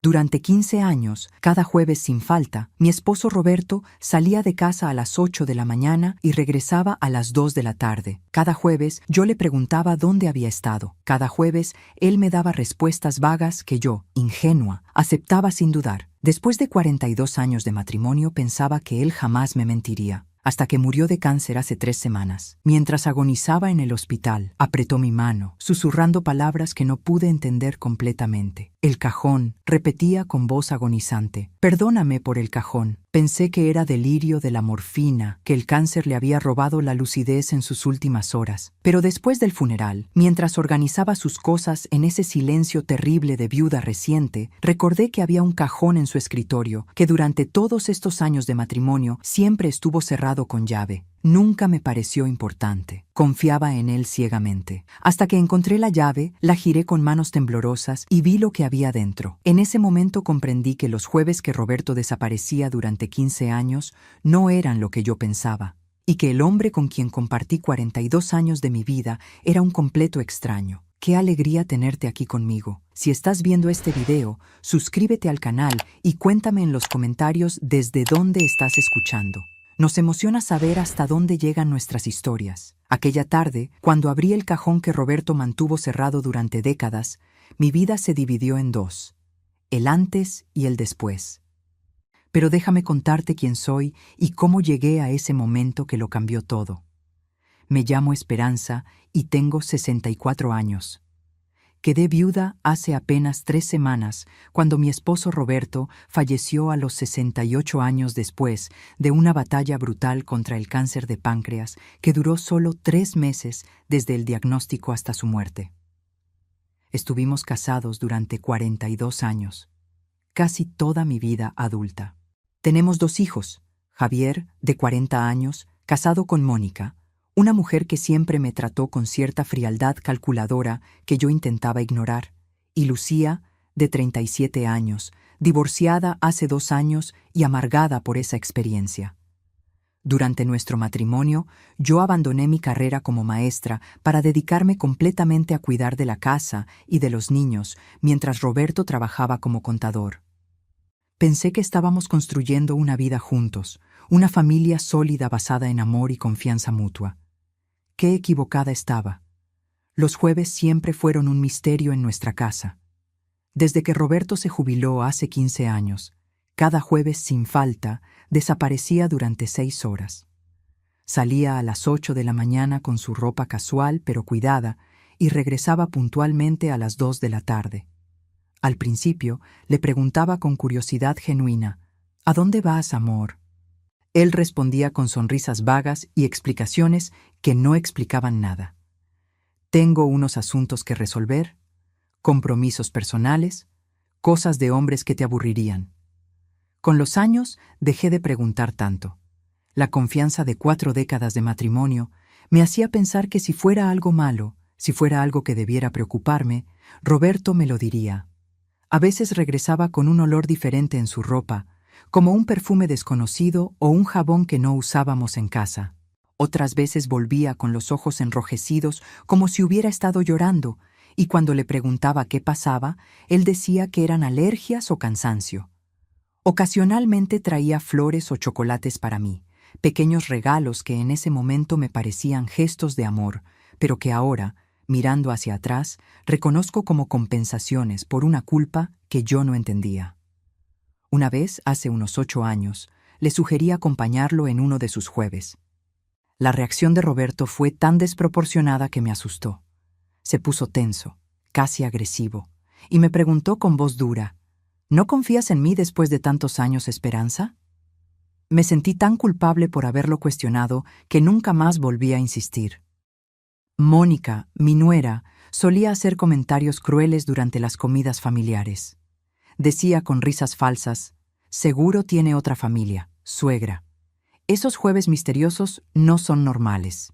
Durante 15 años, cada jueves sin falta, mi esposo Roberto salía de casa a las 8 de la mañana y regresaba a las 2 de la tarde. Cada jueves yo le preguntaba dónde había estado. Cada jueves él me daba respuestas vagas que yo, ingenua, aceptaba sin dudar. Después de 42 años de matrimonio pensaba que él jamás me mentiría. Hasta que murió de cáncer hace 3 semanas. Mientras agonizaba en el hospital, apretó mi mano, susurrando palabras que no pude entender completamente. El cajón, repetía con voz agonizante. Perdóname por el cajón. Pensé que era delirio de la morfina, que el cáncer le había robado la lucidez en sus últimas horas. Pero después del funeral, mientras organizaba sus cosas en ese silencio terrible de viuda reciente, recordé que había un cajón en su escritorio, que durante todos estos años de matrimonio siempre estuvo cerrado con llave. Nunca me pareció importante. Confiaba en él ciegamente. Hasta que encontré la llave, la giré con manos temblorosas y vi lo que había dentro. En ese momento comprendí que los jueves que Roberto desaparecía durante 15 años no eran lo que yo pensaba, y que el hombre con quien compartí 42 años de mi vida era un completo extraño. ¡Qué alegría tenerte aquí conmigo! Si estás viendo este video, suscríbete al canal y cuéntame en los comentarios desde dónde estás escuchando. Nos emociona saber hasta dónde llegan nuestras historias. Aquella tarde, cuando abrí el cajón que Roberto mantuvo cerrado durante décadas, mi vida se dividió en dos: el antes y el después. Pero déjame contarte quién soy y cómo llegué a ese momento que lo cambió todo. Me llamo Esperanza y tengo 64 años. Quedé viuda hace apenas 3 semanas, cuando mi esposo Roberto falleció a los 68 años después de una batalla brutal contra el cáncer de páncreas que duró solo 3 meses desde el diagnóstico hasta su muerte. Estuvimos casados durante 42 años, casi toda mi vida adulta. Tenemos 2 hijos, Javier, de 40 años, casado con Mónica, una mujer que siempre me trató con cierta frialdad calculadora que yo intentaba ignorar, y Lucía, de 37 años, divorciada hace 2 años y amargada por esa experiencia. Durante nuestro matrimonio, yo abandoné mi carrera como maestra para dedicarme completamente a cuidar de la casa y de los niños, mientras Roberto trabajaba como contador. Pensé que estábamos construyendo una vida juntos, una familia sólida basada en amor y confianza mutua. Qué equivocada estaba. Los jueves siempre fueron un misterio en nuestra casa. Desde que Roberto se jubiló hace 15 años, cada jueves sin falta desaparecía durante 6 horas. Salía a las 8 de la mañana con su ropa casual pero cuidada y regresaba puntualmente a las 2 de la tarde. Al principio le preguntaba con curiosidad genuina: ¿A dónde vas, amor? Él respondía con sonrisas vagas y explicaciones que no explicaban nada. Tengo unos asuntos que resolver, compromisos personales, cosas de hombres que te aburrirían. Con los años dejé de preguntar tanto. La confianza de 4 décadas de matrimonio me hacía pensar que si fuera algo malo, si fuera algo que debiera preocuparme, Roberto me lo diría. A veces regresaba con un olor diferente en su ropa, como un perfume desconocido o un jabón que no usábamos en casa. Otras veces volvía con los ojos enrojecidos como si hubiera estado llorando, y cuando le preguntaba qué pasaba, él decía que eran alergias o cansancio. Ocasionalmente traía flores o chocolates para mí, pequeños regalos que en ese momento me parecían gestos de amor, pero que ahora, mirando hacia atrás, reconozco como compensaciones por una culpa que yo no entendía. Una vez, hace unos 8 años, le sugerí acompañarlo en uno de sus jueves. La reacción de Roberto fue tan desproporcionada que me asustó. Se puso tenso, casi agresivo, y me preguntó con voz dura: ¿No confías en mí después de tantos años, Esperanza? Me sentí tan culpable por haberlo cuestionado que nunca más volví a insistir. Mónica, mi nuera, solía hacer comentarios crueles durante las comidas familiares. Decía con risas falsas: seguro tiene otra familia, suegra. Esos jueves misteriosos no son normales.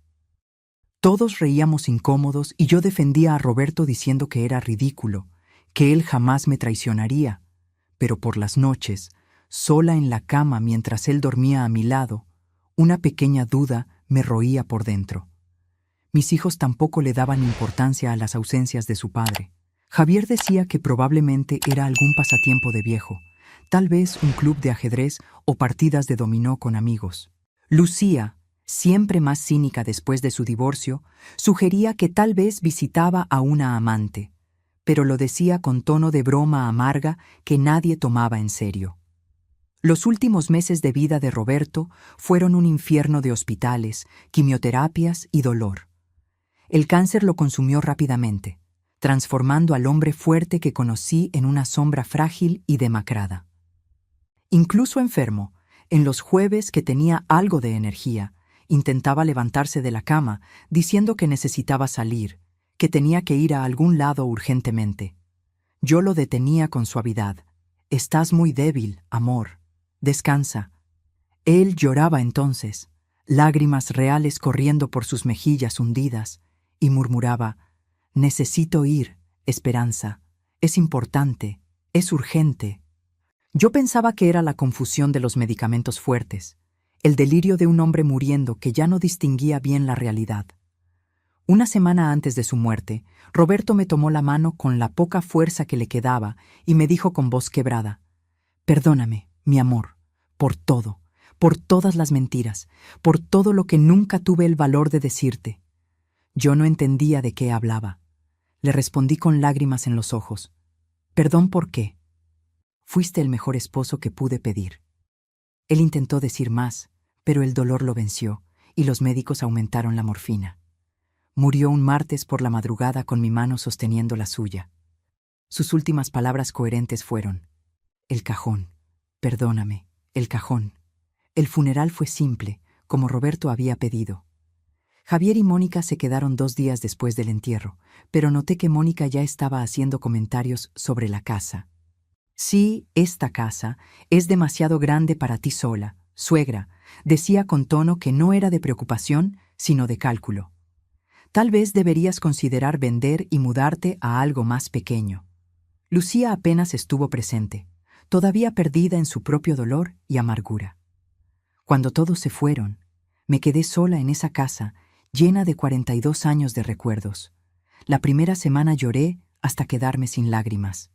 Todos reíamos incómodos y yo defendía a Roberto diciendo que era ridículo, que él jamás me traicionaría. Pero por las noches, sola en la cama mientras él dormía a mi lado, una pequeña duda me roía por dentro. Mis hijos tampoco le daban importancia a las ausencias de su padre. Javier decía que probablemente era algún pasatiempo de viejo, tal vez un club de ajedrez o partidas de dominó con amigos. Lucía, siempre más cínica después de su divorcio, sugería que tal vez visitaba a una amante, pero lo decía con tono de broma amarga que nadie tomaba en serio. Los últimos meses de vida de Roberto fueron un infierno de hospitales, quimioterapias y dolor. El cáncer lo consumió rápidamente, transformando al hombre fuerte que conocí en una sombra frágil y demacrada. Incluso enfermo, en los jueves que tenía algo de energía, intentaba levantarse de la cama diciendo que necesitaba salir, que tenía que ir a algún lado urgentemente. Yo lo detenía con suavidad. «Estás muy débil, amor. Descansa». Él lloraba entonces, lágrimas reales corriendo por sus mejillas hundidas, y murmuraba: «Necesito ir, Esperanza. Es importante, es urgente». Yo pensaba que era la confusión de los medicamentos fuertes, el delirio de un hombre muriendo que ya no distinguía bien la realidad. Una semana antes de su muerte, Roberto me tomó la mano con la poca fuerza que le quedaba y me dijo con voz quebrada: «Perdóname, mi amor, por todo, por todas las mentiras, por todo lo que nunca tuve el valor de decirte». Yo no entendía de qué hablaba. Le respondí con lágrimas en los ojos: «¿Perdón por qué? Fuiste el mejor esposo que pude pedir». Él intentó decir más, pero el dolor lo venció y los médicos aumentaron la morfina. Murió un martes por la madrugada con mi mano sosteniendo la suya. Sus últimas palabras coherentes fueron: «El cajón, perdóname, el cajón». El funeral fue simple, como Roberto había pedido. Javier y Mónica se quedaron 2 días después del entierro, pero noté que Mónica ya estaba haciendo comentarios sobre la casa. «Sí, esta casa es demasiado grande para ti sola, suegra», decía con tono que no era de preocupación, sino de cálculo. «Tal vez deberías considerar vender y mudarte a algo más pequeño». Lucía apenas estuvo presente, todavía perdida en su propio dolor y amargura. Cuando todos se fueron, me quedé sola en esa casa, llena de 42 años de recuerdos. La primera semana lloré hasta quedarme sin lágrimas.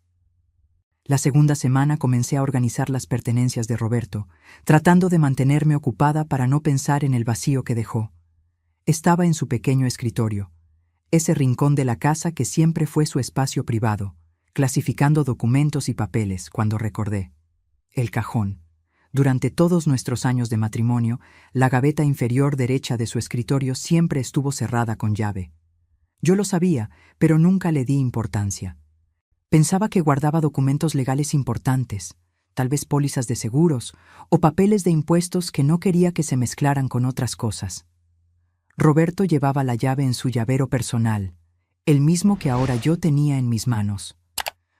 La segunda semana comencé a organizar las pertenencias de Roberto, tratando de mantenerme ocupada para no pensar en el vacío que dejó. Estaba en su pequeño escritorio, ese rincón de la casa que siempre fue su espacio privado, clasificando documentos y papeles cuando recordé. El cajón. Durante todos nuestros años de matrimonio, la gaveta inferior derecha de su escritorio siempre estuvo cerrada con llave. Yo lo sabía, pero nunca le di importancia. Pensaba que guardaba documentos legales importantes, tal vez pólizas de seguros o papeles de impuestos que no quería que se mezclaran con otras cosas. Roberto llevaba la llave en su llavero personal, el mismo que ahora yo tenía en mis manos.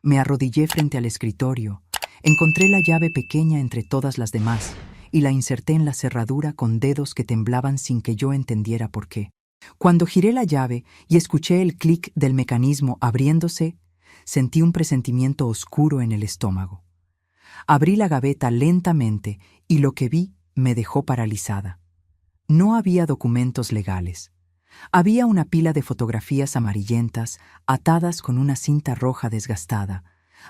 Me arrodillé frente al escritorio, encontré la llave pequeña entre todas las demás y la inserté en la cerradura con dedos que temblaban sin que yo entendiera por qué. Cuando giré la llave y escuché el clic del mecanismo abriéndose, sentí un presentimiento oscuro en el estómago. Abrí la gaveta lentamente y lo que vi me dejó paralizada. No había documentos legales. Había una pila de fotografías amarillentas atadas con una cinta roja desgastada.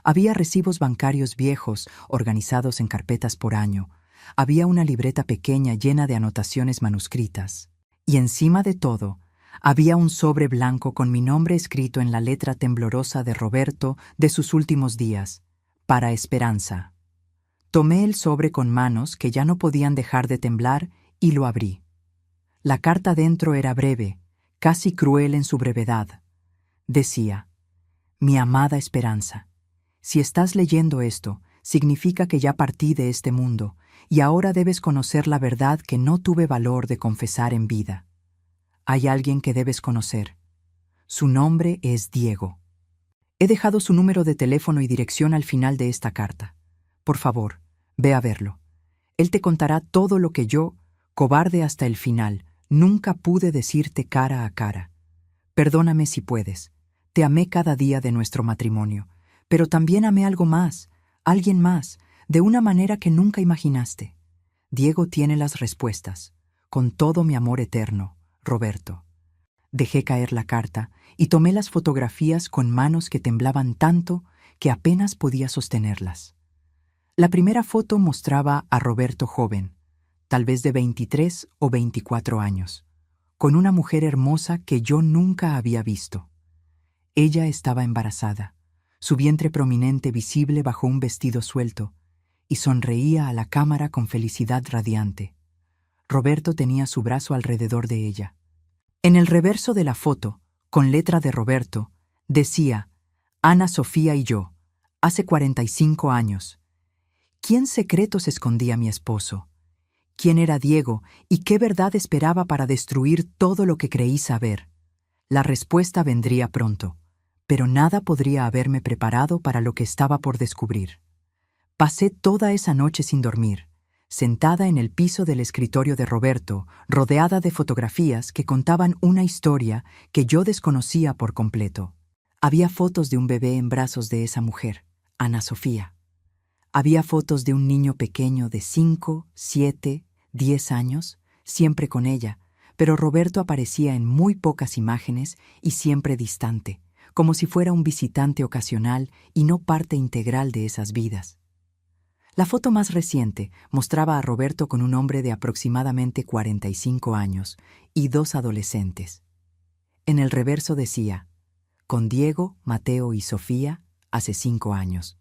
Había recibos bancarios viejos organizados en carpetas por año. Había una libreta pequeña llena de anotaciones manuscritas. Y encima de todo, había un sobre blanco con mi nombre escrito en la letra temblorosa de Roberto de sus últimos días: «Para Esperanza». Tomé el sobre con manos que ya no podían dejar de temblar y lo abrí. La carta dentro era breve, casi cruel en su brevedad. Decía: «Mi amada Esperanza, si estás leyendo esto, significa que ya partí de este mundo y ahora debes conocer la verdad que no tuve valor de confesar en vida. Hay alguien que debes conocer. Su nombre es Diego. He dejado su número de teléfono y dirección al final de esta carta. Por favor, ve a verlo. Él te contará todo lo que yo, cobarde hasta el final, nunca pude decirte cara a cara. Perdóname si puedes. Te amé cada día de nuestro matrimonio, pero también amé algo más, alguien más, de una manera que nunca imaginaste. Diego tiene las respuestas. Con todo mi amor eterno, Roberto». Dejé caer la carta y tomé las fotografías con manos que temblaban tanto que apenas podía sostenerlas. La primera foto mostraba a Roberto joven, tal vez de 23 o 24 años, con una mujer hermosa que yo nunca había visto. Ella estaba embarazada, su vientre prominente visible bajo un vestido suelto, y sonreía a la cámara con felicidad radiante. Roberto tenía su brazo alrededor de ella. En el reverso de la foto, con letra de Roberto, decía: Ana Sofía y yo, hace 45 años. ¿Quién secretos escondía mi esposo? ¿Quién era Diego y qué verdad esperaba para destruir todo lo que creí saber? La respuesta vendría pronto, pero nada podría haberme preparado para lo que estaba por descubrir. Pasé toda esa noche sin dormir, sentada en el piso del escritorio de Roberto, rodeada de fotografías que contaban una historia que yo desconocía por completo. Había fotos de un bebé en brazos de esa mujer, Ana Sofía. Había fotos de un niño pequeño de 5, 7, 10 años, siempre con ella, pero Roberto aparecía en muy pocas imágenes y siempre distante, como si fuera un visitante ocasional y no parte integral de esas vidas. La foto más reciente mostraba a Roberto con un hombre de aproximadamente 45 años y 2 adolescentes. En el reverso decía: con Diego, Mateo y Sofía, hace 5 años.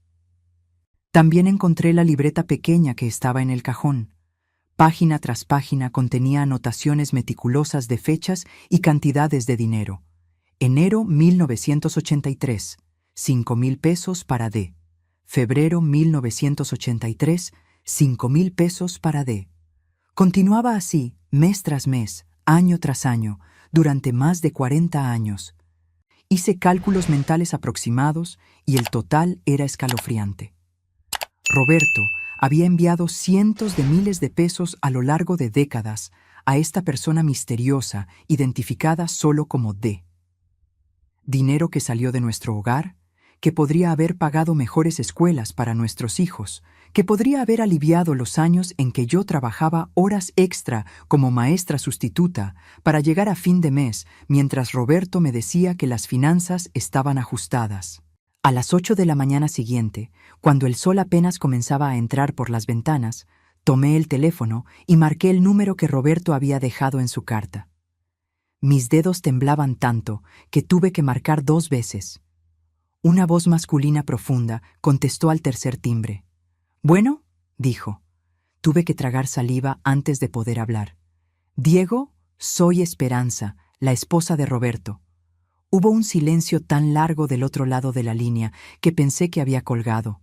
También encontré la libreta pequeña que estaba en el cajón. Página tras página contenía anotaciones meticulosas de fechas y cantidades de dinero. Enero 1983, 5,000 pesos para D. Febrero 1983, 5,000 pesos para D. Continuaba así, mes tras mes, año tras año, durante más de 40 años. Hice cálculos mentales aproximados y el total era escalofriante. Roberto había enviado cientos de miles de pesos a lo largo de décadas a esta persona misteriosa, identificada solo como D. Dinero que salió de nuestro hogar, que podría haber pagado mejores escuelas para nuestros hijos, que podría haber aliviado los años en que yo trabajaba horas extra como maestra sustituta para llegar a fin de mes, mientras Roberto me decía que las finanzas estaban ajustadas. A las 8 de la mañana siguiente, cuando el sol apenas comenzaba a entrar por las ventanas, tomé el teléfono y marqué el número que Roberto había dejado en su carta. Mis dedos temblaban tanto que tuve que marcar 2 veces. Una voz masculina profunda contestó al tercer timbre. «Bueno», dijo. Tuve que tragar saliva antes de poder hablar. «Diego, soy Esperanza, la esposa de Roberto». Hubo un silencio tan largo del otro lado de la línea que pensé que había colgado.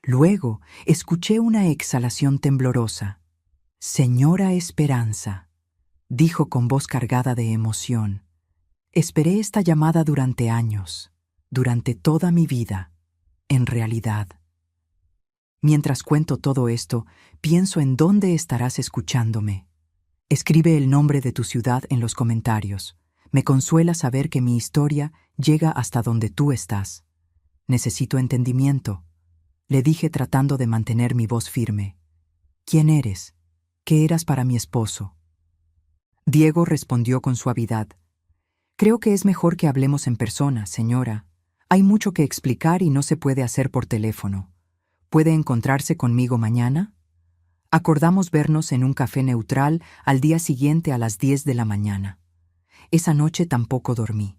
Luego escuché una exhalación temblorosa. «Señora Esperanza», dijo con voz cargada de emoción. «Esperé esta llamada durante años, durante toda mi vida, en realidad. Mientras cuento todo esto, pienso en dónde estarás escuchándome. Escribe el nombre de tu ciudad en los comentarios. Me consuela saber que mi historia llega hasta donde tú estás. Necesito entendimiento», le dije tratando de mantener mi voz firme. «¿Quién eres? ¿Qué eras para mi esposo?» Diego respondió con suavidad. «Creo que es mejor que hablemos en persona, señora. Hay mucho que explicar y no se puede hacer por teléfono. ¿Puede encontrarse conmigo mañana?» Acordamos vernos en un café neutral al día siguiente a las 10 de la mañana. Esa noche tampoco dormí.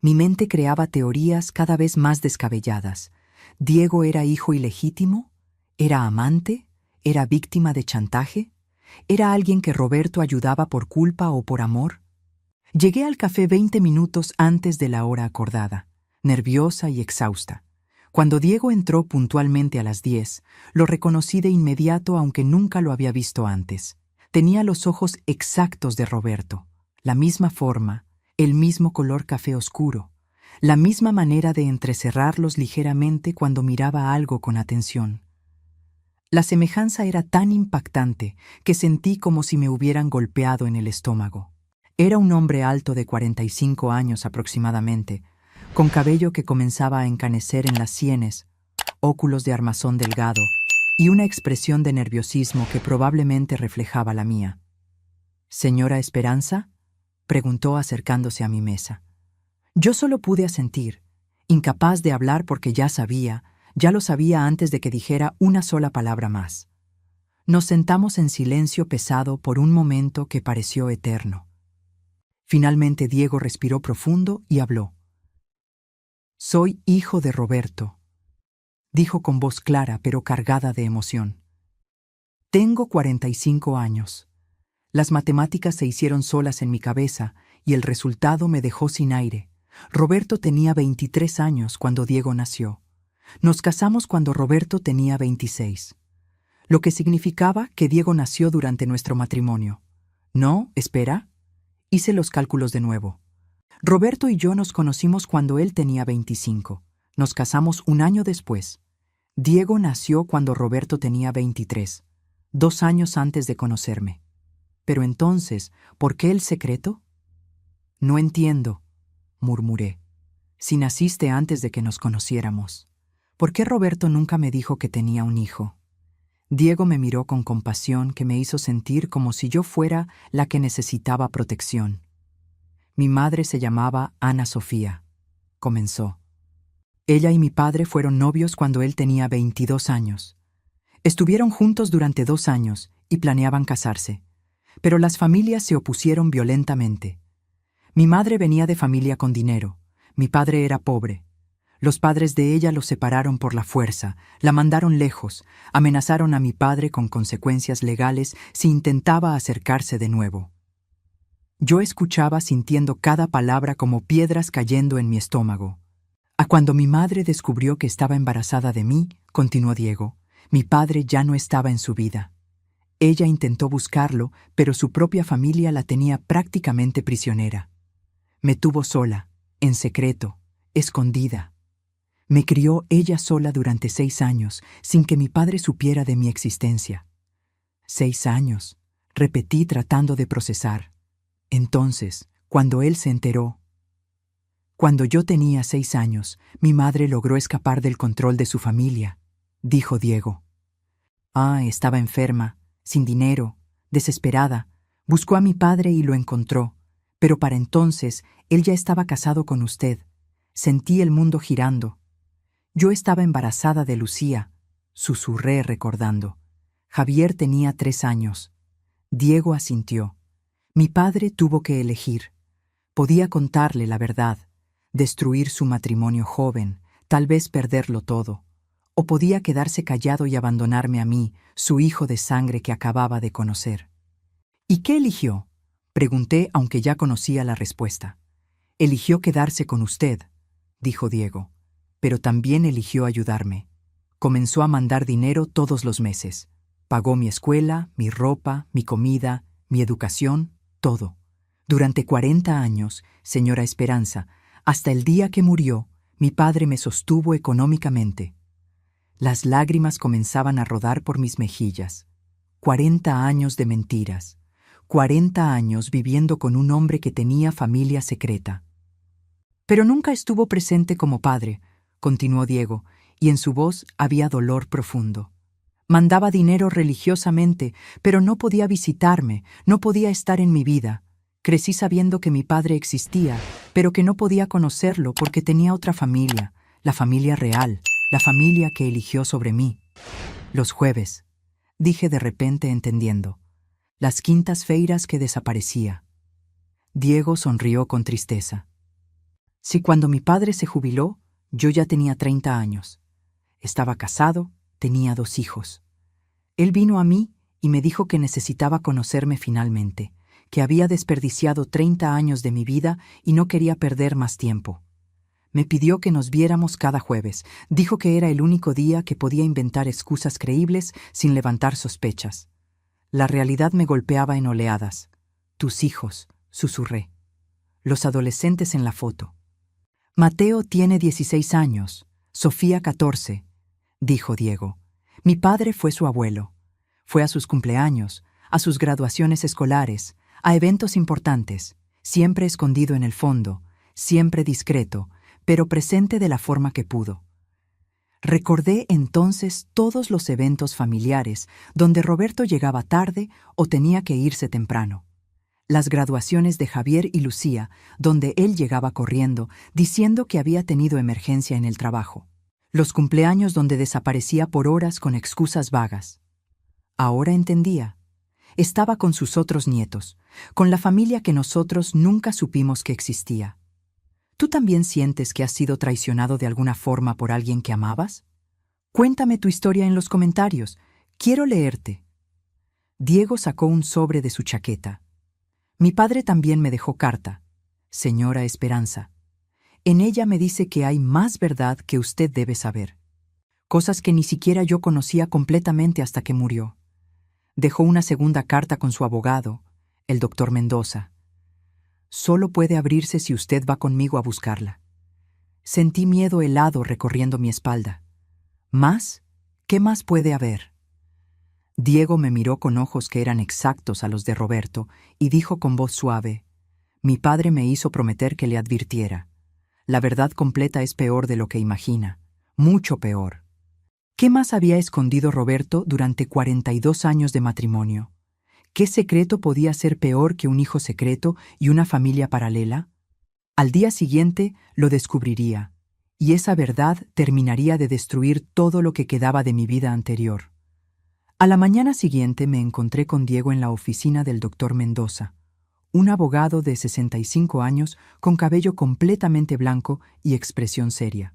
Mi mente creaba teorías cada vez más descabelladas. ¿Diego era hijo ilegítimo? ¿Era amante? ¿Era víctima de chantaje? ¿Era alguien que Roberto ayudaba por culpa o por amor? Llegué al café 20 minutos antes de la hora acordada, nerviosa y exhausta. Cuando Diego entró puntualmente a las 10, lo reconocí de inmediato aunque nunca lo había visto antes. Tenía los ojos exactos de Roberto, la misma forma, el mismo color café oscuro, la misma manera de entrecerrarlos ligeramente cuando miraba algo con atención. La semejanza era tan impactante que sentí como si me hubieran golpeado en el estómago. Era un hombre alto de 45 años aproximadamente, con cabello que comenzaba a encanecer en las sienes, óculos de armazón delgado y una expresión de nerviosismo que probablemente reflejaba la mía. «¿Señora Esperanza?», preguntó acercándose a mi mesa. Yo solo pude asentir, incapaz de hablar porque ya lo sabía antes de que dijera una sola palabra más. Nos sentamos en silencio pesado por un momento que pareció eterno. Finalmente Diego respiró profundo y habló. «Soy hijo de Roberto», dijo con voz clara pero cargada de emoción. «Tengo 45 años. Las matemáticas se hicieron solas en mi cabeza y el resultado me dejó sin aire. Roberto tenía 23 años cuando Diego nació. Nos casamos cuando Roberto tenía 26. Lo que significaba que Diego nació durante nuestro matrimonio. No, espera. Hice los cálculos de nuevo. Roberto y yo nos conocimos cuando él tenía 25. Nos casamos un año después. Diego nació cuando Roberto tenía 23, 2 años antes de conocerme. Pero entonces, ¿por qué el secreto? No entiendo, murmuré. Si naciste antes de que nos conociéramos, ¿por qué Roberto nunca me dijo que tenía un hijo? Diego me miró con compasión que me hizo sentir como si yo fuera la que necesitaba protección. Mi madre se llamaba Ana Sofía, comenzó. Ella y mi padre fueron novios cuando él tenía 22 años. Estuvieron juntos durante 2 años y planeaban casarse, pero las familias se opusieron violentamente. Mi madre venía de familia con dinero, mi padre era pobre. Los padres de ella los separaron por la fuerza, la mandaron lejos, amenazaron a mi padre con consecuencias legales si intentaba acercarse de nuevo. Yo escuchaba sintiendo cada palabra como piedras cayendo en mi estómago. A cuando mi madre descubrió que estaba embarazada de mí, continuó Diego, mi padre ya no estaba en su vida. Ella intentó buscarlo, pero su propia familia la tenía prácticamente prisionera. Me tuvo sola, en secreto, escondida. Me crió ella sola durante 6 años, sin que mi padre supiera de mi existencia. 6 años, repetí tratando de procesar. Entonces, cuando él se enteró. Cuando yo tenía 6 años, mi madre logró escapar del control de su familia, dijo Diego. Estaba enferma, sin dinero, desesperada. Buscó a mi padre y lo encontró, pero para entonces él ya estaba casado con usted. Sentí el mundo girando. Yo estaba embarazada de Lucía, susurré recordando. Javier tenía 3 años. Diego asintió. Mi padre tuvo que elegir. Podía contarle la verdad, destruir su matrimonio joven, tal vez perderlo todo. O podía quedarse callado y abandonarme a mí, su hijo de sangre que acababa de conocer. ¿Y qué eligió? Pregunté, aunque ya conocía la respuesta. Eligió quedarse con usted, dijo Diego, pero también eligió ayudarme. Comenzó a mandar dinero todos los meses. Pagó mi escuela, mi ropa, mi comida, mi educación, todo. Durante 40 años, señora Esperanza, hasta el día que murió, mi padre me sostuvo económicamente. Las lágrimas comenzaban a rodar por mis mejillas. 40 años de mentiras. 40 años viviendo con un hombre que tenía familia secreta. Pero nunca estuvo presente como padre, continuó Diego, y en su voz había dolor profundo. Mandaba dinero religiosamente, pero no podía visitarme, no podía estar en mi vida. Crecí sabiendo que mi padre existía, pero que no podía conocerlo porque tenía otra familia, la familia real, la familia que eligió sobre mí. Los jueves, dije de repente entendiendo. Las quintas feiras que desaparecía. Diego sonrió con tristeza. Si cuando mi padre se jubiló, yo ya tenía 30 años. Estaba casado, tenía 2 hijos. Él vino a mí y me dijo que necesitaba conocerme finalmente, que había desperdiciado 30 años de mi vida y no quería perder más tiempo. Me pidió que nos viéramos cada jueves. Dijo que era el único día que podía inventar excusas creíbles sin levantar sospechas. La realidad me golpeaba en oleadas. Tus hijos, susurré. Los adolescentes en la foto. Mateo tiene 16 años, Sofía 14, dijo Diego. Mi padre fue su abuelo. Fue a sus cumpleaños, a sus graduaciones escolares, a eventos importantes, siempre escondido en el fondo, siempre discreto, pero presente de la forma que pudo. Recordé entonces todos los eventos familiares donde Roberto llegaba tarde o tenía que irse temprano. las graduaciones de Javier y Lucía, donde él llegaba corriendo, diciendo que había tenido emergencia en el trabajo. Los cumpleaños donde desaparecía por horas con excusas vagas. Ahora entendía. Estaba con sus otros nietos, con la familia que nosotros nunca supimos que existía. ¿Tú también sientes que has sido traicionado de alguna forma por alguien que amabas? Cuéntame tu historia en los comentarios. Quiero leerte. Diego sacó un sobre de su chaqueta. Mi padre también me dejó carta, señora Esperanza. En ella me dice que hay más verdad que usted debe saber. Cosas que ni siquiera yo conocía completamente hasta que murió. Dejó una segunda carta con su abogado, el doctor Mendoza. Solo puede abrirse si usted va conmigo a buscarla. Sentí miedo helado recorriendo mi espalda. ¿Más? ¿Qué más puede haber? Diego me miró con ojos que eran exactos a los de Roberto y dijo con voz suave: mi padre me hizo prometer que le advirtiera. La verdad completa es peor de lo que imagina, mucho peor. ¿Qué más había escondido Roberto durante 42 años de matrimonio? ¿Qué secreto podía ser peor que un hijo secreto y una familia paralela? Al día siguiente lo descubriría, y esa verdad terminaría de destruir todo lo que quedaba de mi vida anterior. A la mañana siguiente me encontré con Diego en la oficina del doctor Mendoza, un abogado de 65 años con cabello completamente blanco y expresión seria.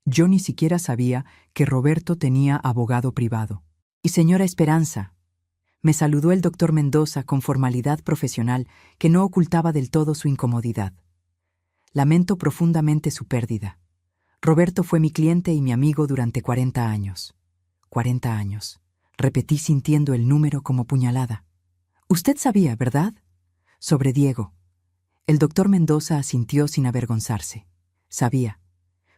Yo ni siquiera sabía que Roberto tenía abogado privado. Y señora Esperanza, me saludó el doctor Mendoza con formalidad profesional que no ocultaba del todo su incomodidad. Lamento profundamente su pérdida. Roberto fue mi cliente y mi amigo durante 40 años. 40 años. Repetí sintiendo el número como puñalada. Usted sabía, ¿verdad? Sobre Diego. El doctor Mendoza asintió sin avergonzarse. Sabía.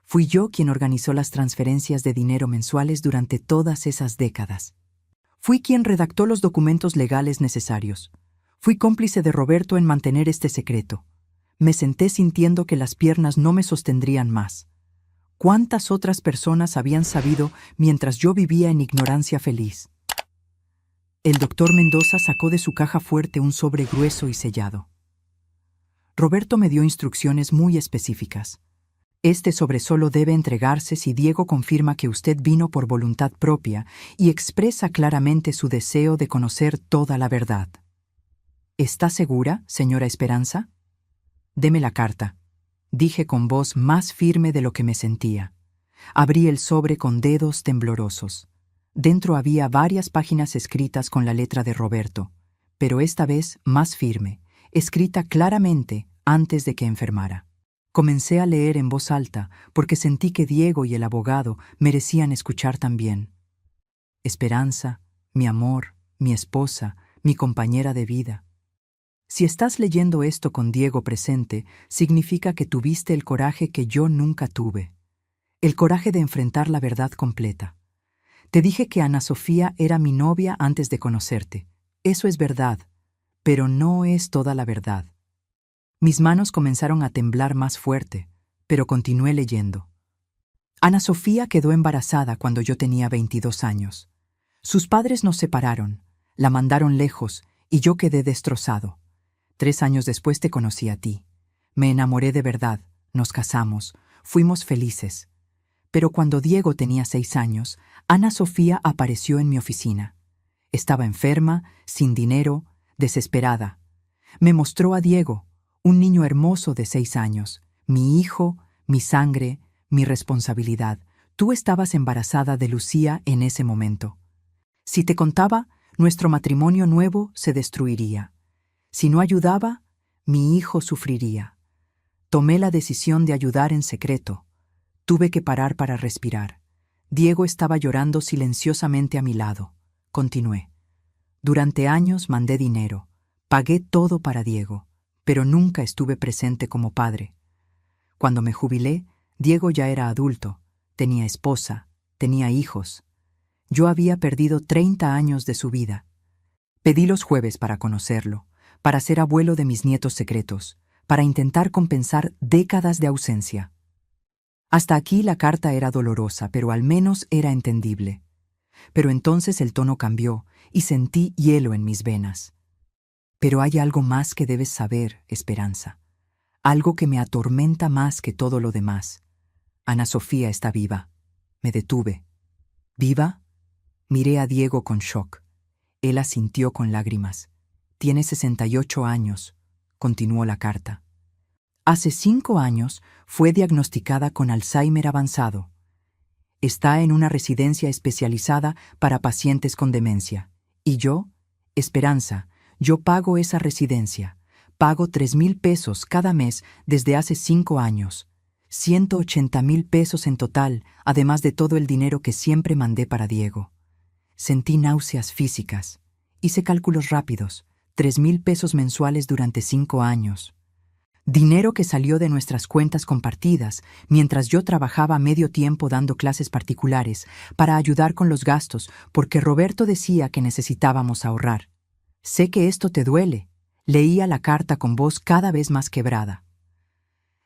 Fui yo quien organizó las transferencias de dinero mensuales durante todas esas décadas. Fui quien redactó los documentos legales necesarios. Fui cómplice de Roberto en mantener este secreto. Me senté sintiendo que las piernas no me sostendrían más. ¿Cuántas otras personas habían sabido mientras yo vivía en ignorancia feliz? El doctor Mendoza sacó de su caja fuerte un sobre grueso y sellado. Roberto me dio instrucciones muy específicas. Este sobre solo debe entregarse si Diego confirma que usted vino por voluntad propia y expresa claramente su deseo de conocer toda la verdad. ¿Está segura, señora Esperanza? Deme la carta, dije con voz más firme de lo que me sentía. Abrí el sobre con dedos temblorosos. Dentro había varias páginas escritas con la letra de Roberto, pero esta vez más firme, escrita claramente antes de que enfermara. Comencé a leer en voz alta porque sentí que Diego y el abogado merecían escuchar también. Esperanza, mi amor, mi esposa, mi compañera de vida. Si estás leyendo esto con Diego presente, significa que tuviste el coraje que yo nunca tuve. El coraje de enfrentar la verdad completa. Te dije que Ana Sofía era mi novia antes de conocerte. Eso es verdad, pero no es toda la verdad. Mis manos comenzaron a temblar más fuerte, pero continué leyendo. Ana Sofía quedó embarazada cuando yo tenía 22 años. Sus padres nos separaron, la mandaron lejos y yo quedé destrozado. 3 años después te conocí a ti. Me enamoré de verdad, nos casamos, fuimos felices. Pero cuando Diego tenía 6 años, Ana Sofía apareció en mi oficina. Estaba enferma, sin dinero, desesperada. Me mostró a Diego, un niño hermoso de 6 años, mi hijo, mi sangre, mi responsabilidad. Tú estabas embarazada de Lucía en ese momento. Si te contaba, nuestro matrimonio nuevo se destruiría. Si no ayudaba, mi hijo sufriría. Tomé la decisión de ayudar en secreto. Tuve que parar para respirar. Diego estaba llorando silenciosamente a mi lado. Continué. Durante años mandé dinero. Pagué todo para Diego, pero nunca estuve presente como padre. Cuando me jubilé, Diego ya era adulto, tenía esposa, tenía hijos. Yo había perdido 30 años de su vida. Pedí los jueves para conocerlo, para ser abuelo de mis nietos secretos, para intentar compensar décadas de ausencia. Hasta aquí la carta era dolorosa, pero al menos era entendible. Pero entonces el tono cambió y sentí hielo en mis venas. Pero hay algo más que debes saber, Esperanza. Algo que me atormenta más que todo lo demás. Ana Sofía está viva. Me detuve. ¿Viva? Miré a Diego con shock. Él asintió con lágrimas. Tiene 68 años, continuó la carta. Hace 5 años fue diagnosticada con Alzheimer avanzado. Está en una residencia especializada para pacientes con demencia. Y yo, Esperanza, yo pago esa residencia. Pago 3,000 pesos cada mes desde hace 5 años. 180,000 pesos en total, además de todo el dinero que siempre mandé para Diego. Sentí náuseas físicas. Hice cálculos rápidos. 3,000 pesos mensuales durante 5 años. Dinero que salió de nuestras cuentas compartidas mientras yo trabajaba medio tiempo dando clases particulares para ayudar con los gastos porque Roberto decía que necesitábamos ahorrar. Sé que esto te duele. Leía la carta con voz cada vez más quebrada.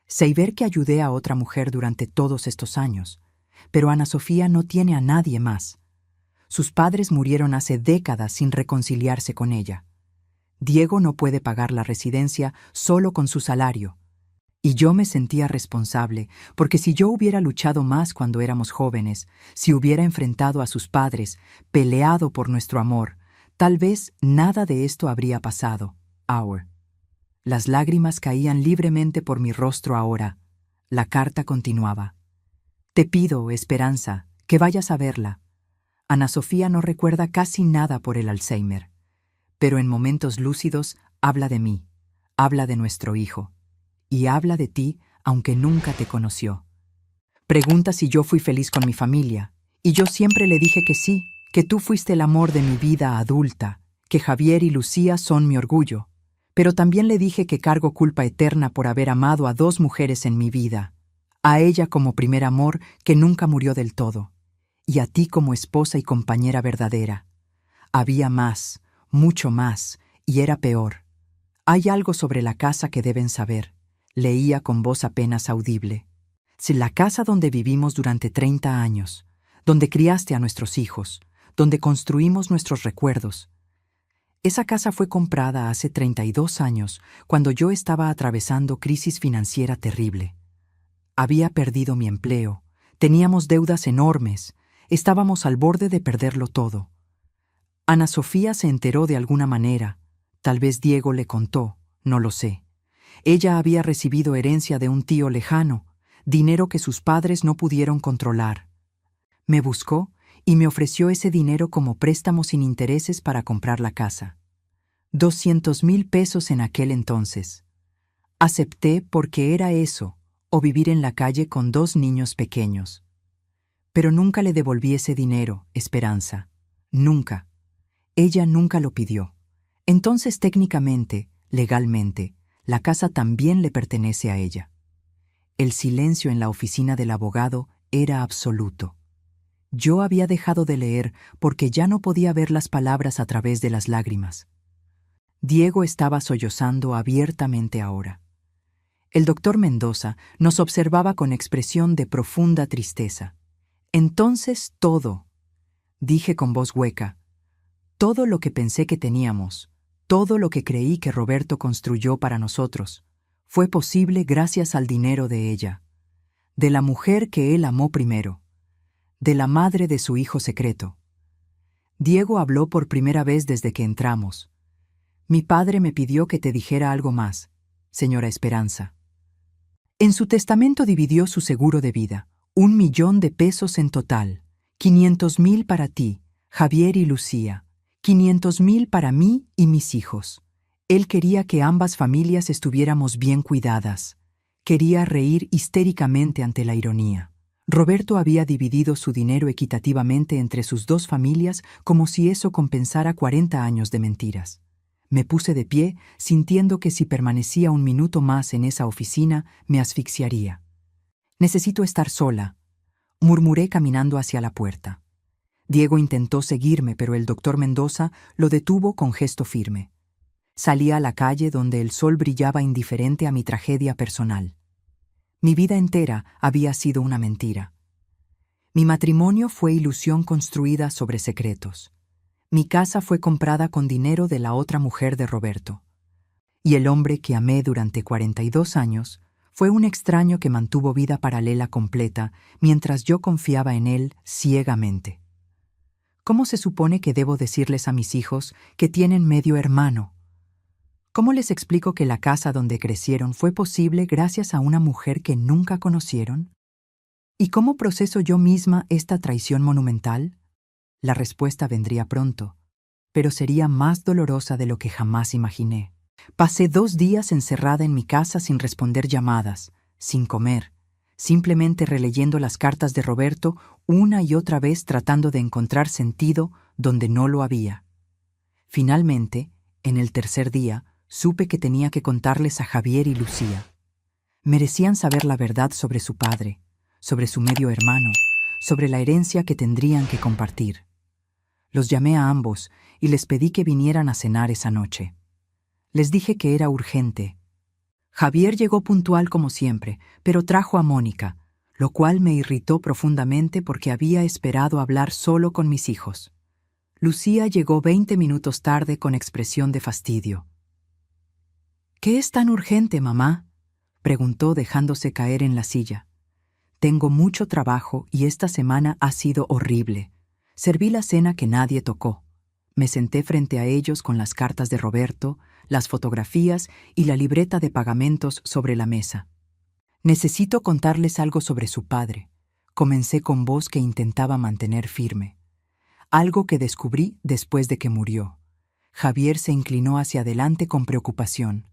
Sé ver que ayudé a otra mujer durante todos estos años, pero Ana Sofía no tiene a nadie más. Sus padres murieron hace décadas sin reconciliarse con ella. Diego no puede pagar la residencia solo con su salario. Y yo me sentía responsable, porque si yo hubiera luchado más cuando éramos jóvenes, si hubiera enfrentado a sus padres, peleado por nuestro amor, tal vez nada de esto habría pasado. Las lágrimas caían libremente por mi rostro ahora. La carta continuaba. Te pido, Esperanza, que vayas a verla. Ana Sofía no recuerda casi nada por el Alzheimer, pero en momentos lúcidos habla de mí, habla de nuestro hijo, y habla de ti aunque nunca te conoció. Pregunta si yo fui feliz con mi familia, y yo siempre le dije que sí, que tú fuiste el amor de mi vida adulta, que Javier y Lucía son mi orgullo. Pero también le dije que cargo culpa eterna por haber amado a 2 mujeres en mi vida, a ella como primer amor que nunca murió del todo, y a ti como esposa y compañera verdadera. Había más, mucho más, y era peor. Hay algo sobre la casa que deben saber, leía con voz apenas audible. Si la casa donde vivimos durante 30 años, donde criaste a nuestros hijos, donde construimos nuestros recuerdos, esa casa fue comprada hace 32 años, cuando yo estaba atravesando crisis financiera terrible. Había perdido mi empleo, teníamos deudas enormes, estábamos al borde de perderlo todo. Ana Sofía se enteró de alguna manera, tal vez Diego le contó, no lo sé. Ella había recibido herencia de un tío lejano, dinero que sus padres no pudieron controlar. Me buscó y me ofreció ese dinero como préstamo sin intereses para comprar la casa. 200,000 pesos en aquel entonces. Acepté porque era eso, o vivir en la calle con 2 niños pequeños. Pero nunca le devolví ese dinero, Esperanza. Nunca. Ella nunca lo pidió. Entonces, técnicamente, legalmente, la casa también le pertenece a ella. El silencio en la oficina del abogado era absoluto. Yo había dejado de leer porque ya no podía ver las palabras a través de las lágrimas. Diego estaba sollozando abiertamente ahora. El doctor Mendoza nos observaba con expresión de profunda tristeza. Entonces todo, dije con voz hueca, todo lo que pensé que teníamos, todo lo que creí que Roberto construyó para nosotros, fue posible gracias al dinero de ella, de la mujer que él amó primero, de la madre de su hijo secreto. Diego habló por primera vez desde que entramos. Mi padre me pidió que te dijera algo más, señora Esperanza. En su testamento dividió su seguro de vida, 1,000,000 de pesos en total, 500,000 para ti, Javier y Lucía, 500,000 para mí y mis hijos. Él quería que ambas familias estuviéramos bien cuidadas. Quería reír histéricamente ante la ironía. Roberto había dividido su dinero equitativamente entre sus 2 familias como si eso compensara 40 años de mentiras. Me puse de pie, sintiendo que si permanecía 1 minuto más en esa oficina, me asfixiaría. Necesito estar sola, murmuré caminando hacia la puerta. Diego intentó seguirme, pero el doctor Mendoza lo detuvo con gesto firme. Salí a la calle donde el sol brillaba indiferente a mi tragedia personal. Mi vida entera había sido una mentira. Mi matrimonio fue ilusión construida sobre secretos. Mi casa fue comprada con dinero de la otra mujer de Roberto. Y el hombre que amé durante 42 años fue un extraño que mantuvo vida paralela completa mientras yo confiaba en él ciegamente. ¿Cómo se supone que debo decirles a mis hijos que tienen medio hermano? ¿Cómo les explico que la casa donde crecieron fue posible gracias a una mujer que nunca conocieron? ¿Y cómo proceso yo misma esta traición monumental? La respuesta vendría pronto, pero sería más dolorosa de lo que jamás imaginé. Pasé 2 días encerrada en mi casa sin responder llamadas, sin comer, simplemente releyendo las cartas de Roberto una y otra vez tratando de encontrar sentido donde no lo había. Finalmente, en el tercer día, supe que tenía que contarles a Javier y Lucía. Merecían saber la verdad sobre su padre, sobre su medio hermano, sobre la herencia que tendrían que compartir. Los llamé a ambos y les pedí que vinieran a cenar esa noche. Les dije que era urgente. Javier llegó puntual como siempre, pero trajo a Mónica, lo cual me irritó profundamente porque había esperado hablar solo con mis hijos. Lucía llegó 20 minutos tarde con expresión de fastidio. «¿Qué es tan urgente, mamá?», preguntó dejándose caer en la silla. «Tengo mucho trabajo y esta semana ha sido horrible. Serví la cena que nadie tocó. Me senté frente a ellos con las cartas de Roberto, las fotografías y la libreta de pagamentos sobre la mesa. Necesito contarles algo sobre su padre», comencé con voz que intentaba mantener firme. «Algo que descubrí después de que murió». Javier se inclinó hacia adelante con preocupación.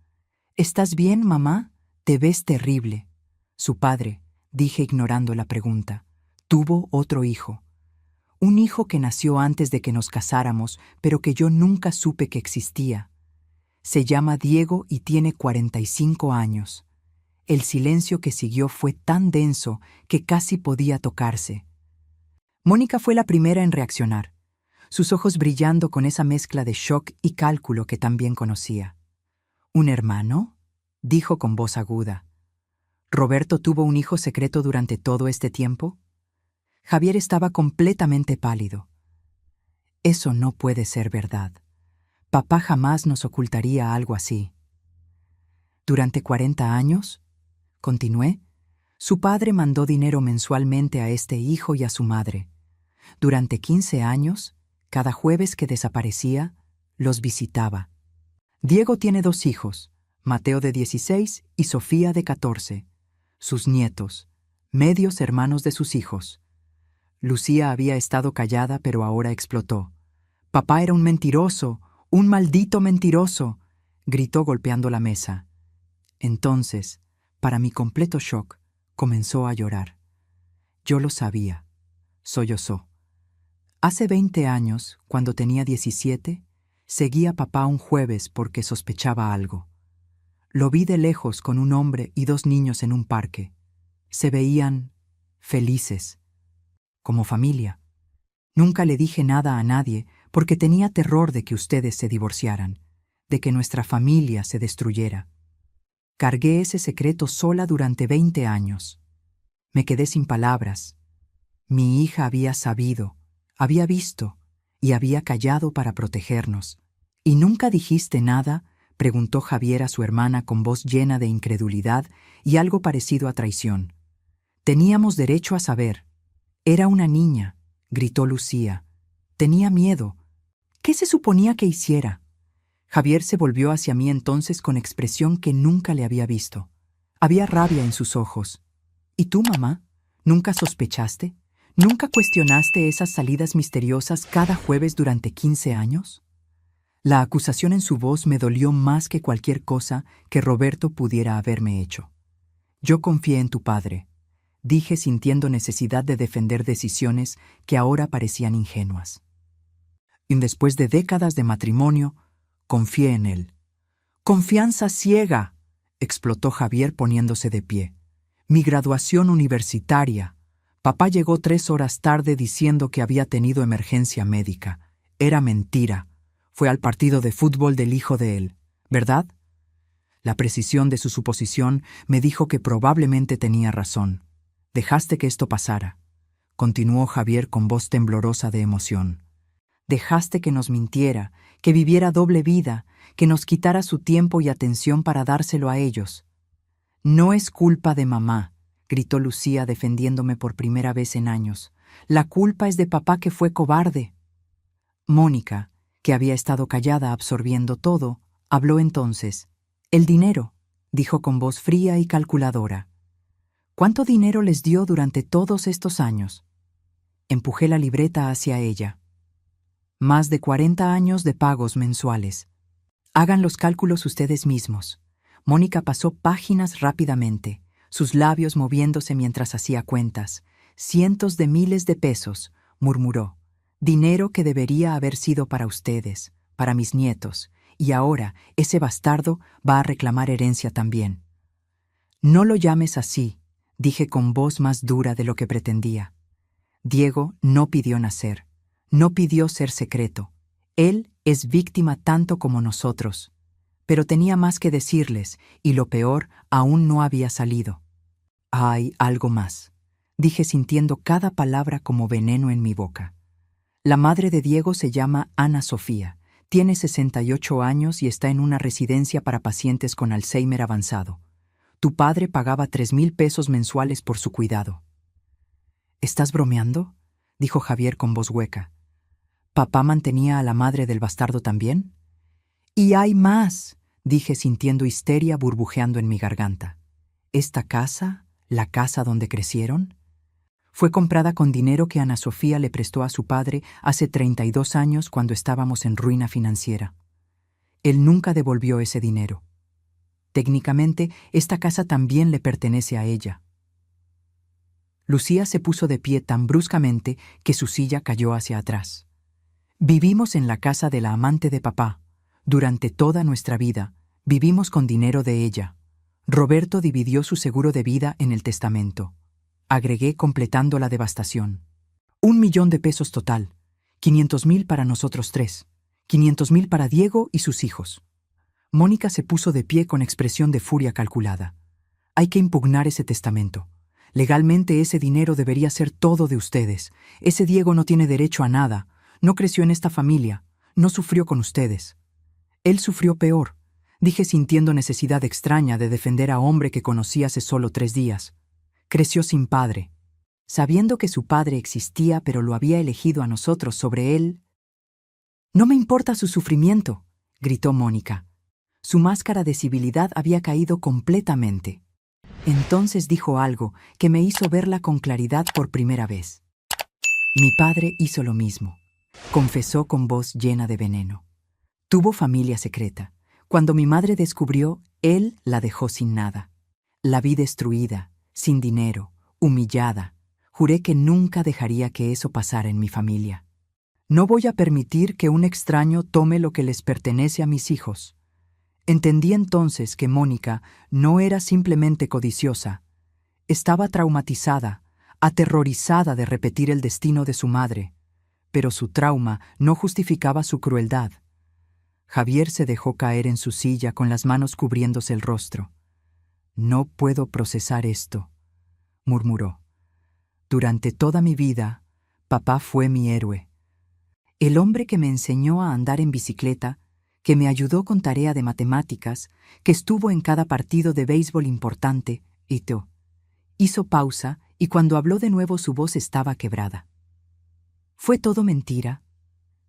«¿Estás bien, mamá? Te ves terrible». «Su padre», dije ignorando la pregunta, «tuvo otro hijo. Un hijo que nació antes de que nos casáramos, pero que yo nunca supe que existía. Se llama Diego y tiene 45 años. El silencio que siguió fue tan denso que casi podía tocarse. Mónica fue la primera en reaccionar, sus ojos brillando con esa mezcla de shock y cálculo que también conocía. «¿Un hermano?», dijo con voz aguda. «¿Roberto tuvo un hijo secreto durante todo este tiempo?». Javier estaba completamente pálido. «Eso no puede ser verdad. Papá jamás nos ocultaría algo así». «¿Durante 40 años?», continué. «Su padre mandó dinero mensualmente a este hijo y a su madre. Durante 15 años, cada jueves que desaparecía, los visitaba. Diego tiene 2 hijos, Mateo de 16 y Sofía de 14, sus nietos, medios hermanos de sus hijos». Lucía había estado callada, pero ahora explotó. «Papá era un mentiroso, un maldito mentiroso», gritó golpeando la mesa. Entonces, para mi completo shock, comenzó a llorar. «Yo lo sabía», sollozó. «Hace 20 años, cuando tenía 17, seguí a papá un jueves porque sospechaba algo. Lo vi de lejos con un hombre y 2 niños en un parque. Se veían felices, como familia. Nunca le dije nada a nadie porque tenía terror de que ustedes se divorciaran, de que nuestra familia se destruyera. Cargué ese secreto sola durante 20 años. Me quedé sin palabras. Mi hija había sabido, había visto y había callado para protegernos. «¿Y nunca dijiste nada?», preguntó Javier a su hermana con voz llena de incredulidad y algo parecido a traición. «Teníamos derecho a saber». «Era una niña», gritó Lucía. «Tenía miedo. ¿Qué se suponía que hiciera?». Javier se volvió hacia mí entonces con expresión que nunca le había visto. Había rabia en sus ojos. «¿Y tú, mamá? ¿Nunca sospechaste? ¿Nunca cuestionaste esas salidas misteriosas cada jueves durante 15 años?». La acusación en su voz me dolió más que cualquier cosa que Roberto pudiera haberme hecho. «Yo confié en tu padre», dije sintiendo necesidad de defender decisiones que ahora parecían ingenuas. «Y después de décadas de matrimonio, confié en él». «¡Confianza ciega!», explotó Javier poniéndose de pie. «Mi graduación universitaria. Papá llegó 3 horas tarde diciendo que había tenido emergencia médica. Era mentira. Fue al partido de fútbol del hijo de él, ¿verdad?». La precisión de su suposición me dijo que probablemente tenía razón. «Dejaste que esto pasara», continuó Javier con voz temblorosa de emoción. Dejaste que nos mintiera, que viviera doble vida, que nos quitara su tiempo y atención para dárselo a ellos. No es culpa de mamá, gritó Lucía defendiéndome por primera vez en años. La culpa es de papá, que fue cobarde. Mónica, que había estado callada absorbiendo todo, habló entonces. El dinero, dijo con voz fría y calculadora. ¿Cuánto dinero les dio durante todos estos años? Empujé la libreta hacia ella. Más de 40 años de pagos mensuales. Hagan los cálculos ustedes mismos. Mónica pasó páginas rápidamente, sus labios moviéndose mientras hacía cuentas. Cientos de miles de pesos, murmuró. Dinero que debería haber sido para ustedes, para mis nietos, y ahora ese bastardo va a reclamar herencia también. No lo llames así, dije con voz más dura de lo que pretendía. Diego no pidió nacer, no pidió ser secreto. Él es víctima tanto como nosotros. Pero tenía más que decirles, y lo peor aún no había salido. Hay algo más, dije sintiendo cada palabra como veneno en mi boca. La madre de Diego se llama Ana Sofía, tiene 68 años y está en una residencia para pacientes con Alzheimer avanzado. Tu padre pagaba 3,000 pesos mensuales por su cuidado. ¿Estás bromeando?, dijo Javier con voz hueca. ¿Papá mantenía a la madre del bastardo también? Y hay más, dije sintiendo histeria burbujeando en mi garganta. ¿Esta casa, la casa donde crecieron? Fue comprada con dinero que Ana Sofía le prestó a su padre hace 32 años cuando estábamos en ruina financiera. Él nunca devolvió ese dinero. Técnicamente, esta casa también le pertenece a ella. Lucía se puso de pie tan bruscamente que su silla cayó hacia atrás. Vivimos en la casa de la amante de papá. Durante toda nuestra vida, vivimos con dinero de ella. Roberto dividió su seguro de vida en el testamento. Agregué completando la devastación. 1,000,000 de pesos total. 500,000 para nosotros tres. 500,000 para Diego y sus hijos. Mónica se puso de pie con expresión de furia calculada. Hay que impugnar ese testamento. Legalmente ese dinero debería ser todo de ustedes. Ese Diego no tiene derecho a nada. No creció en esta familia. No sufrió con ustedes. Él sufrió peor, dije sintiendo necesidad extraña de defender a hombre que conocí hace solo 3 días. Creció sin padre, sabiendo que su padre existía pero lo había elegido a nosotros sobre él. No me importa su sufrimiento, gritó Mónica. Su máscara de civilidad había caído completamente. Entonces dijo algo que me hizo verla con claridad por primera vez. Mi padre hizo lo mismo, confesó con voz llena de veneno. Tuvo familia secreta. Cuando mi madre descubrió, él la dejó sin nada. La vi destruida, sin dinero, humillada. Juré que nunca dejaría que eso pasara en mi familia. No voy a permitir que un extraño tome lo que les pertenece a mis hijos. Entendí entonces que Mónica no era simplemente codiciosa. Estaba traumatizada, aterrorizada de repetir el destino de su madre. Pero su trauma no justificaba su crueldad. Javier se dejó caer en su silla con las manos cubriéndose el rostro. No puedo procesar esto, murmuró. Durante toda mi vida, papá fue mi héroe. El hombre que me enseñó a andar en bicicleta, que me ayudó con tarea de matemáticas, que estuvo en cada partido de béisbol importante, hizo pausa y cuando habló de nuevo su voz estaba quebrada. ¿Fue todo mentira?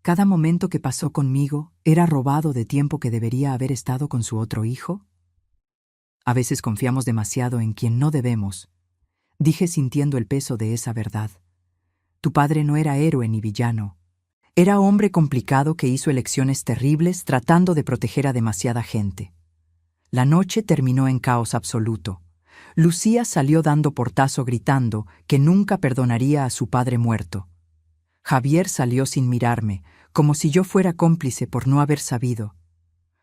¿Cada momento que pasó conmigo era robado de tiempo que debería haber estado con su otro hijo? A veces confiamos demasiado en quien no debemos, dije sintiendo el peso de esa verdad. Tu padre no era héroe ni villano. Era hombre complicado que hizo elecciones terribles tratando de proteger a demasiada gente. La noche terminó en caos absoluto. Lucía salió dando portazo gritando que nunca perdonaría a su padre muerto. Javier salió sin mirarme, como si yo fuera cómplice por no haber sabido.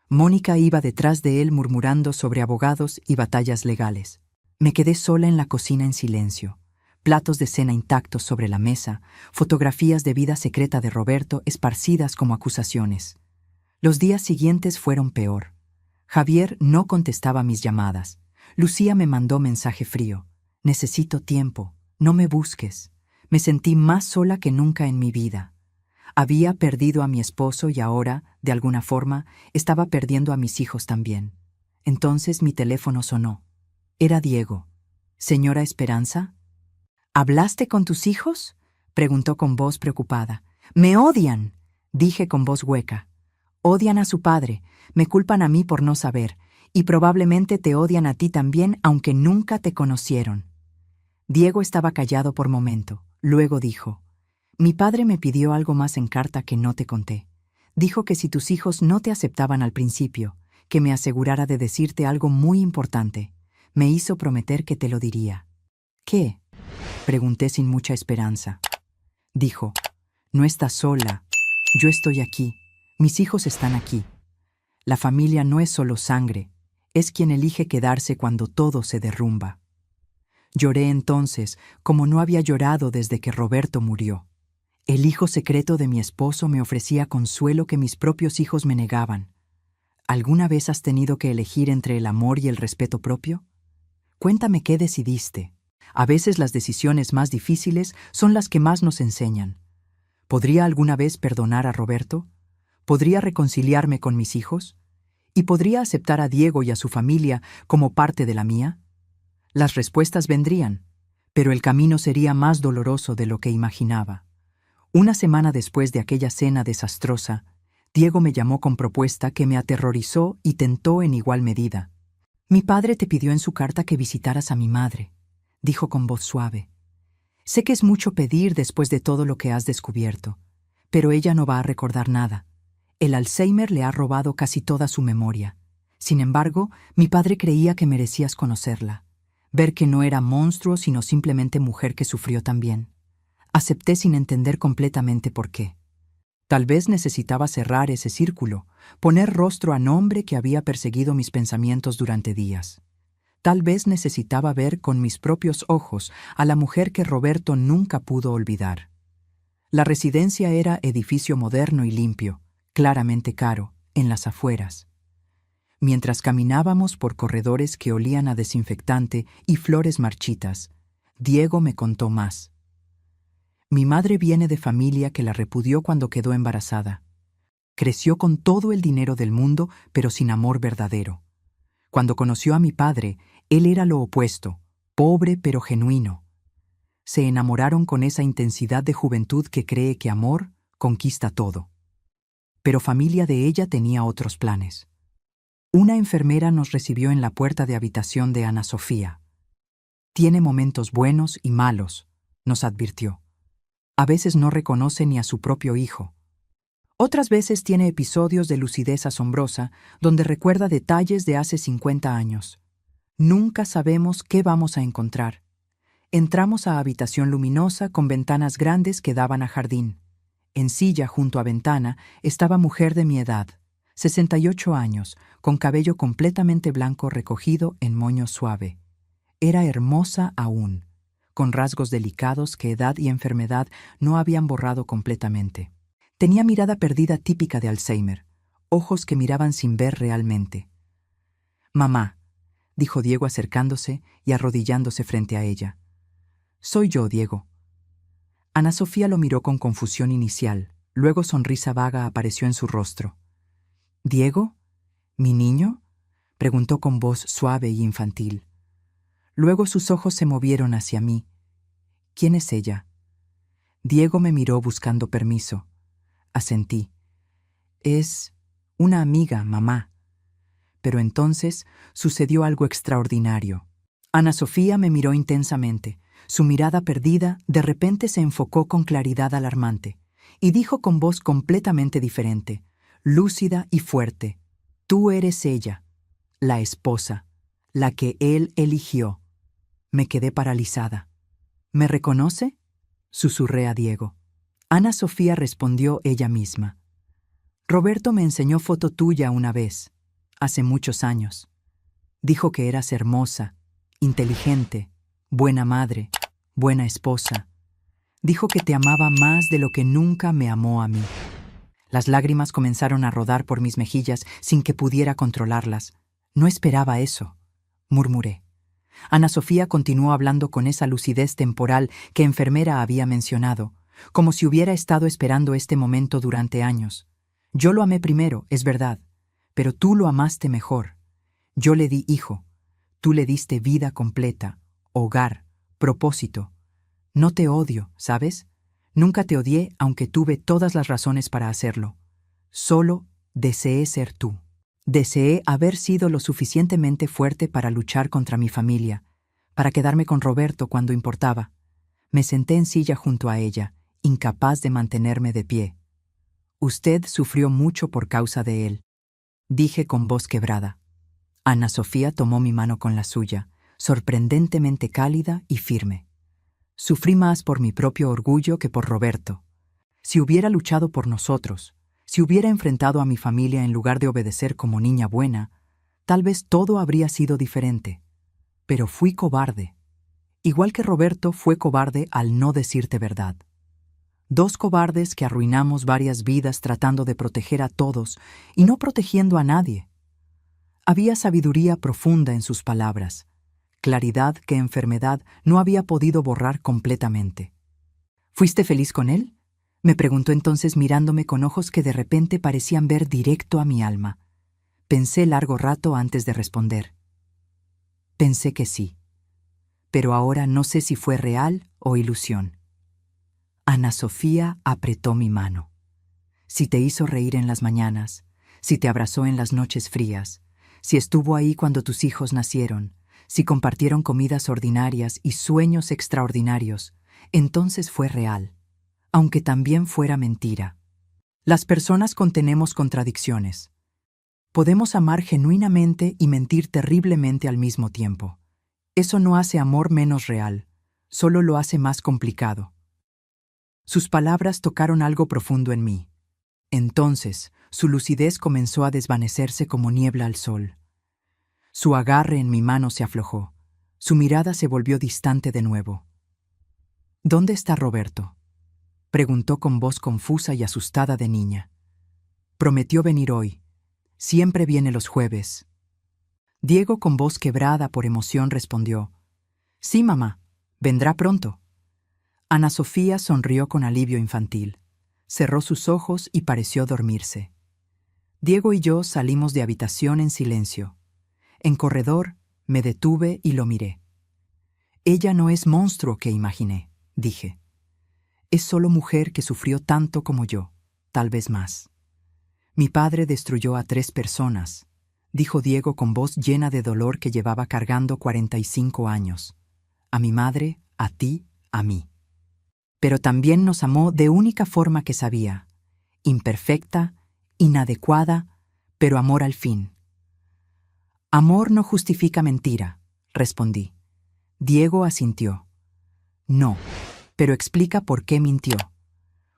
Mónica iba detrás de él murmurando sobre abogados y batallas legales. Me quedé sola en la cocina en silencio. Platos de cena intactos sobre la mesa, fotografías de vida secreta de Roberto esparcidas como acusaciones. Los días siguientes fueron peor. Javier no contestaba mis llamadas. Lucía me mandó mensaje frío. Necesito tiempo, no me busques. Me sentí más sola que nunca en mi vida. Había perdido a mi esposo y ahora, de alguna forma, estaba perdiendo a mis hijos también. Entonces mi teléfono sonó. Era Diego. «¿Señora Esperanza?» «¿Hablaste con tus hijos?», preguntó con voz preocupada. «Me odian», dije con voz hueca. «Odian a su padre, me culpan a mí por no saber, y probablemente te odian a ti también, aunque nunca te conocieron». Diego estaba callado por momento. Luego dijo: «Mi padre me pidió algo más en carta que no te conté. Dijo que si tus hijos no te aceptaban al principio, que me asegurara de decirte algo muy importante. Me hizo prometer que te lo diría». «¿Qué?», pregunté sin mucha esperanza. Dijo: «No estás sola. Yo estoy aquí. Mis hijos están aquí. La familia no es solo sangre, es quien elige quedarse cuando todo se derrumba». Lloré entonces, como no había llorado desde que Roberto murió. El hijo secreto de mi esposo me ofrecía consuelo que mis propios hijos me negaban. ¿Alguna vez has tenido que elegir entre el amor y el respeto propio? Cuéntame qué decidiste. A veces las decisiones más difíciles son las que más nos enseñan. ¿Podría alguna vez perdonar a Roberto? ¿Podría reconciliarme con mis hijos? ¿Y podría aceptar a Diego y a su familia como parte de la mía? Las respuestas vendrían, pero el camino sería más doloroso de lo que imaginaba. Una semana después de aquella cena desastrosa, Diego me llamó con propuesta que me aterrorizó y tentó en igual medida. «Mi padre te pidió en su carta que visitaras a mi madre», dijo con voz suave. «Sé que es mucho pedir después de todo lo que has descubierto, pero ella no va a recordar nada. El Alzheimer le ha robado casi toda su memoria. Sin embargo, mi padre creía que merecías conocerla, ver que no era monstruo sino simplemente mujer que sufrió también». Acepté sin entender completamente por qué. Tal vez necesitaba cerrar ese círculo, poner rostro a nombre que había perseguido mis pensamientos durante días. Tal vez necesitaba ver con mis propios ojos a la mujer que Roberto nunca pudo olvidar. La residencia era edificio moderno y limpio, claramente caro, en las afueras. Mientras caminábamos por corredores que olían a desinfectante y flores marchitas, Diego me contó más. Mi madre viene de familia que la repudió cuando quedó embarazada. Creció con todo el dinero del mundo, pero sin amor verdadero. Cuando conoció a mi padre, él era lo opuesto, pobre pero genuino. Se enamoraron con esa intensidad de juventud que cree que amor conquista todo. Pero familia de ella tenía otros planes. Una enfermera nos recibió en la puerta de habitación de Ana Sofía. «Tiene momentos buenos y malos», nos advirtió. A veces no reconoce ni a su propio hijo. Otras veces tiene episodios de lucidez asombrosa donde recuerda detalles de hace 50 años. Nunca sabemos qué vamos a encontrar. Entramos a habitación luminosa con ventanas grandes que daban a jardín. En silla junto a ventana estaba mujer de mi edad, 68 años, con cabello completamente blanco recogido en moño suave. Era hermosa aún, con rasgos delicados que edad y enfermedad no habían borrado completamente. Tenía mirada perdida típica de Alzheimer, ojos que miraban sin ver realmente. «Mamá», dijo Diego acercándose y arrodillándose frente a ella. «Soy yo, Diego». Ana Sofía lo miró con confusión inicial, luego sonrisa vaga apareció en su rostro. «¿Diego? ¿Mi niño?», preguntó con voz suave y infantil. Luego sus ojos se movieron hacia mí. «¿Quién es ella?». Diego me miró buscando permiso. Asentí. «Es una amiga, mamá». Pero entonces sucedió algo extraordinario. Ana Sofía me miró intensamente. Su mirada perdida de repente se enfocó con claridad alarmante y dijo con voz completamente diferente, lúcida y fuerte: «Tú eres ella, la esposa, la que él eligió». Me quedé paralizada. «¿Me reconoce?», susurré a Diego. Ana Sofía respondió ella misma. «Roberto me enseñó foto tuya una vez, hace muchos años. Dijo que eras hermosa, inteligente, buena madre, buena esposa. Dijo que te amaba más de lo que nunca me amó a mí». Las lágrimas comenzaron a rodar por mis mejillas sin que pudiera controlarlas. «No esperaba eso», murmuré. Ana Sofía continuó hablando con esa lucidez temporal que enfermera había mencionado. como si hubiera estado esperando este momento durante años. Yo lo amé primero, es verdad, pero tú lo amaste mejor. Yo le di hijo, tú le diste vida completa, hogar, propósito. No te odio, ¿sabes? Nunca te odié, aunque tuve todas las razones para hacerlo. Solo deseé ser tú. Deseé haber sido lo suficientemente fuerte para luchar contra mi familia, para quedarme con Roberto cuando importaba. Me senté en silla junto a ella, incapaz de mantenerme de pie. Usted sufrió mucho por causa de él, dije con voz quebrada. Ana Sofía tomó mi mano con la suya, sorprendentemente cálida y firme. Sufrí más por mi propio orgullo que por Roberto. Si hubiera luchado por nosotros, si hubiera enfrentado a mi familia en lugar de obedecer como niña buena, tal vez todo habría sido diferente. Pero fui cobarde. Igual que Roberto fue cobarde al no decirte verdad. Dos cobardes que arruinamos varias vidas tratando de proteger a todos y no protegiendo a nadie. Había sabiduría profunda en sus palabras, claridad que enfermedad no había podido borrar completamente. ¿Fuiste feliz con él?, me preguntó entonces mirándome con ojos que de repente parecían ver directo a mi alma. Pensé largo rato antes de responder. Pensé que sí, pero ahora no sé si fue real o ilusión. Ana Sofía apretó mi mano. Si te hizo reír en las mañanas, si te abrazó en las noches frías, si estuvo ahí cuando tus hijos nacieron, si compartieron comidas ordinarias y sueños extraordinarios, entonces fue real, aunque también fuera mentira. Las personas contenemos contradicciones. Podemos amar genuinamente y mentir terriblemente al mismo tiempo. Eso no hace amor menos real, solo lo hace más complicado. Sus palabras tocaron algo profundo en mí. Entonces, su lucidez comenzó a desvanecerse como niebla al sol. Su agarre en mi mano se aflojó. Su mirada se volvió distante de nuevo. ¿Dónde está Roberto?, preguntó con voz confusa y asustada de niña. Prometió venir hoy. Siempre viene los jueves. Diego, con voz quebrada por emoción, respondió: Sí, mamá, vendrá pronto. Ana Sofía sonrió con alivio infantil. Cerró sus ojos y pareció dormirse. Diego y yo salimos de habitación en silencio. En corredor, me detuve y lo miré. Ella no es monstruo que imaginé, dije. Es solo mujer que sufrió tanto como yo, tal vez más. Mi padre destruyó a 3 personas, dijo Diego con voz llena de dolor que llevaba cargando 45 años. A mi madre, a ti, a mí. Pero también nos amó de única forma que sabía, imperfecta, inadecuada, pero amor al fin. Amor no justifica mentira, respondí. Diego asintió. No, pero explica por qué mintió.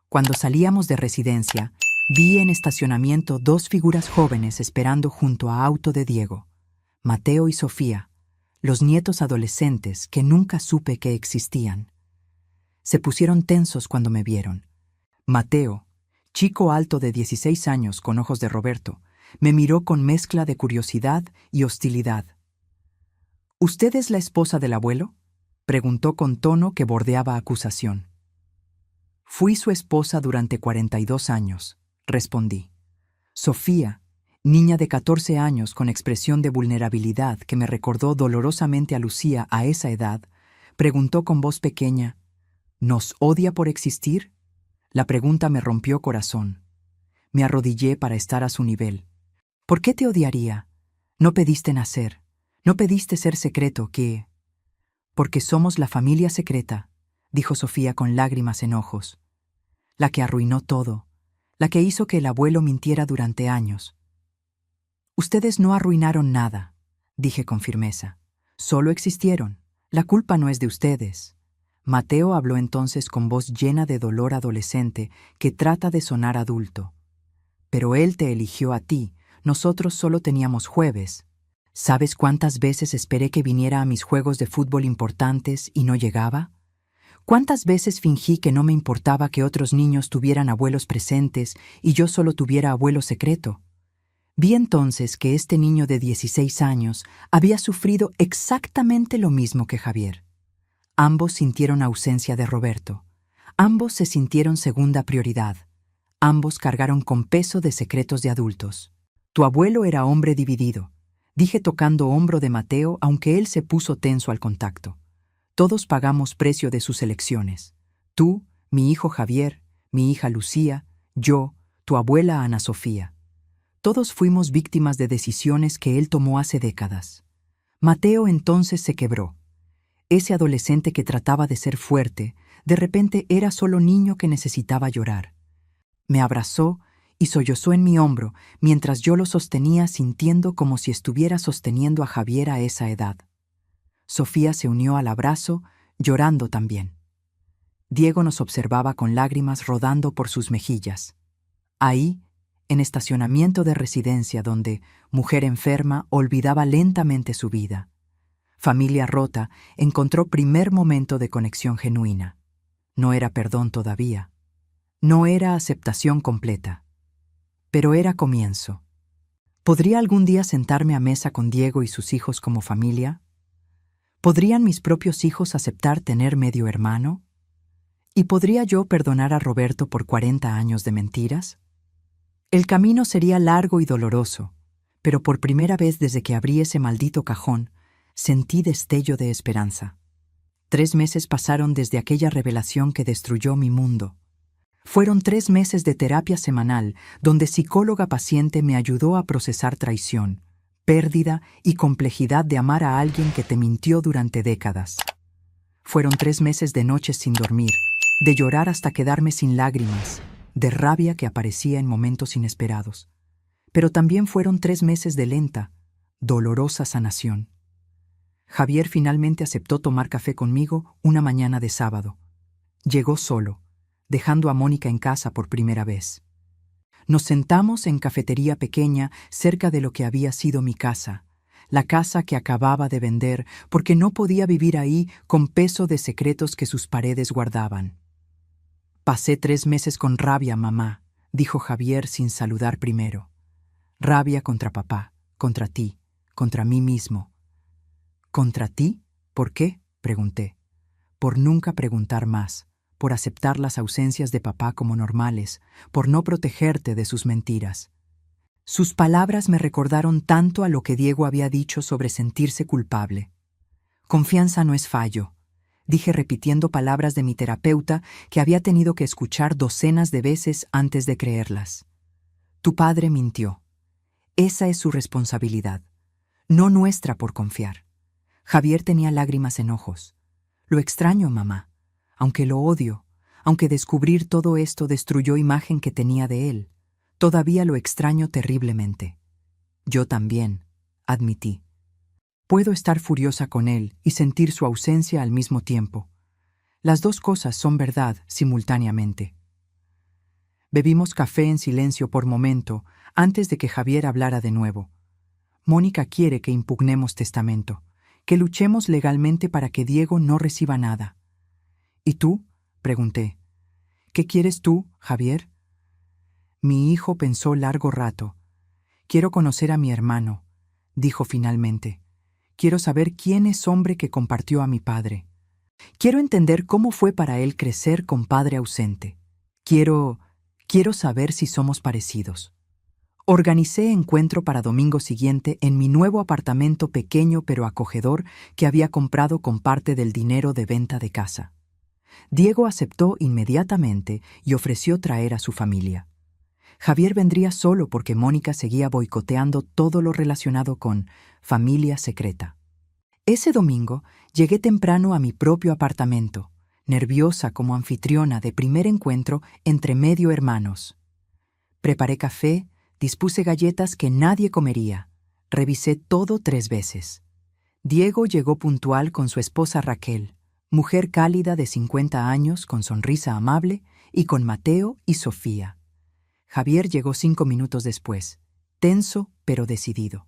Cuando salíamos de residencia, vi en estacionamiento 2 figuras jóvenes esperando junto a auto de Diego, Mateo y Sofía, los nietos adolescentes que nunca supe que existían. Se pusieron tensos cuando me vieron. Mateo, chico alto de 16 años con ojos de Roberto, me miró con mezcla de curiosidad y hostilidad. ¿Usted es la esposa del abuelo?, preguntó con tono que bordeaba acusación. Fui su esposa durante 42 años, respondí. Sofía, niña de 14 años con expresión de vulnerabilidad que me recordó dolorosamente a Lucía a esa edad, preguntó con voz pequeña: ¿Nos odia por existir? La pregunta me rompió corazón. Me arrodillé para estar a su nivel. ¿Por qué te odiaría? No pediste nacer, no pediste ser secreto, ¿qué? Porque somos la familia secreta, dijo Sofía con lágrimas en ojos. La que arruinó todo, la que hizo que el abuelo mintiera durante años. Ustedes no arruinaron nada, dije con firmeza. Solo existieron. La culpa no es de ustedes. Mateo habló entonces con voz llena de dolor adolescente que trata de sonar adulto. Pero él te eligió a ti, nosotros solo teníamos jueves. ¿Sabes cuántas veces esperé que viniera a mis juegos de fútbol importantes y no llegaba? ¿Cuántas veces fingí que no me importaba que otros niños tuvieran abuelos presentes y yo solo tuviera abuelo secreto? Vi entonces que este niño de 16 años había sufrido exactamente lo mismo que Javier. Ambos sintieron ausencia de Roberto. Ambos se sintieron segunda prioridad. Ambos cargaron con peso de secretos de adultos. Tu abuelo era hombre dividido, dije tocando hombro de Mateo, aunque él se puso tenso al contacto. Todos pagamos precio de sus elecciones. Tú, mi hijo Javier, mi hija Lucía, yo, tu abuela Ana Sofía. Todos fuimos víctimas de decisiones que él tomó hace décadas. Mateo entonces se quebró. Ese adolescente que trataba de ser fuerte, de repente era solo niño que necesitaba llorar. Me abrazó y sollozó en mi hombro mientras yo lo sostenía sintiendo como si estuviera sosteniendo a Javier a esa edad. Sofía se unió al abrazo, llorando también. Diego nos observaba con lágrimas rodando por sus mejillas. Ahí, en estacionamiento de residencia donde, mujer enferma, olvidaba lentamente su vida. Familia rota encontró primer momento de conexión genuina. No era perdón todavía. No era aceptación completa. Pero era comienzo. ¿Podría algún día sentarme a mesa con Diego y sus hijos como familia? ¿Podrían mis propios hijos aceptar tener medio hermano? ¿Y podría yo perdonar a Roberto por 40 años de mentiras? El camino sería largo y doloroso, pero por primera vez desde que abrí ese maldito cajón, sentí destello de esperanza. 3 meses pasaron desde aquella revelación que destruyó mi mundo. Fueron 3 meses de terapia semanal donde psicóloga-paciente me ayudó a procesar traición, pérdida y complejidad de amar a alguien que te mintió durante décadas. Fueron 3 meses de noches sin dormir, de llorar hasta quedarme sin lágrimas, de rabia que aparecía en momentos inesperados. Pero también fueron 3 meses de lenta, dolorosa sanación. Javier finalmente aceptó tomar café conmigo una mañana de sábado. Llegó solo, dejando a Mónica en casa por primera vez. Nos sentamos en cafetería pequeña cerca de lo que había sido mi casa, la casa que acababa de vender porque no podía vivir ahí con peso de secretos que sus paredes guardaban. Pasé 3 meses con rabia, mamá, dijo Javier sin saludar primero. Rabia contra papá, contra ti, contra mí mismo. ¿Contra ti? ¿Por qué?, pregunté. Por nunca preguntar más, por aceptar las ausencias de papá como normales, por no protegerte de sus mentiras. Sus palabras me recordaron tanto a lo que Diego había dicho sobre sentirse culpable. Confianza no es fallo, dije repitiendo palabras de mi terapeuta que había tenido que escuchar docenas de veces antes de creerlas. Tu padre mintió. Esa es su responsabilidad, no nuestra por confiar. Javier tenía lágrimas en ojos. Lo extraño, mamá, aunque lo odio, aunque descubrir todo esto destruyó imagen que tenía de él. Todavía lo extraño terriblemente. Yo también, admití. Puedo estar furiosa con él y sentir su ausencia al mismo tiempo. Las dos cosas son verdad simultáneamente. Bebimos café en silencio por momento antes de que Javier hablara de nuevo. Mónica quiere que impugnemos testamento, que luchemos legalmente para que Diego no reciba nada. ¿Y tú?, pregunté. ¿Qué quieres tú, Javier? Mi hijo pensó largo rato. Quiero conocer a mi hermano, dijo finalmente. Quiero saber quién es hombre que compartió a mi padre. Quiero entender cómo fue para él crecer con padre ausente. Quiero saber si somos parecidos. Organicé encuentro para domingo siguiente en mi nuevo apartamento pequeño pero acogedor que había comprado con parte del dinero de venta de casa. Diego aceptó inmediatamente y ofreció traer a su familia. Javier vendría solo porque Mónica seguía boicoteando todo lo relacionado con familia secreta. Ese domingo llegué temprano a mi propio apartamento, nerviosa como anfitriona de primer encuentro entre medio hermanos. Preparé café, dispuse galletas que nadie comería. Revisé todo 3 veces. Diego llegó puntual con su esposa Raquel, mujer cálida de 50 años con sonrisa amable, y con Mateo y Sofía. Javier llegó 5 minutos después, tenso pero decidido.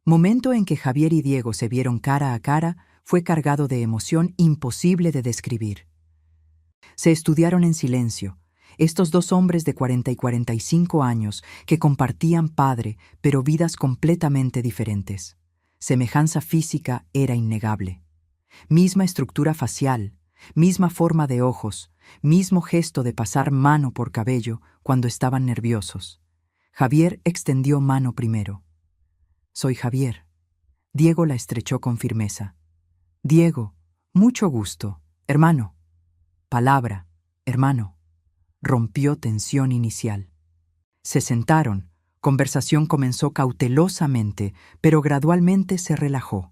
Momento en que Javier y Diego se vieron cara a cara fue cargado de emoción imposible de describir. Se estudiaron en silencio, estos dos hombres de 40 y 45 años que compartían padre, pero vidas completamente diferentes. Semejanza física era innegable. Misma estructura facial, misma forma de ojos, Mismo gesto de pasar mano por cabello cuando estaban nerviosos. Javier extendió mano primero. «Soy Javier». Diego la estrechó con firmeza. «Diego, mucho gusto. Hermano». «Palabra, hermano». Rompió tensión inicial. Se sentaron. Conversación comenzó cautelosamente, pero gradualmente se relajó.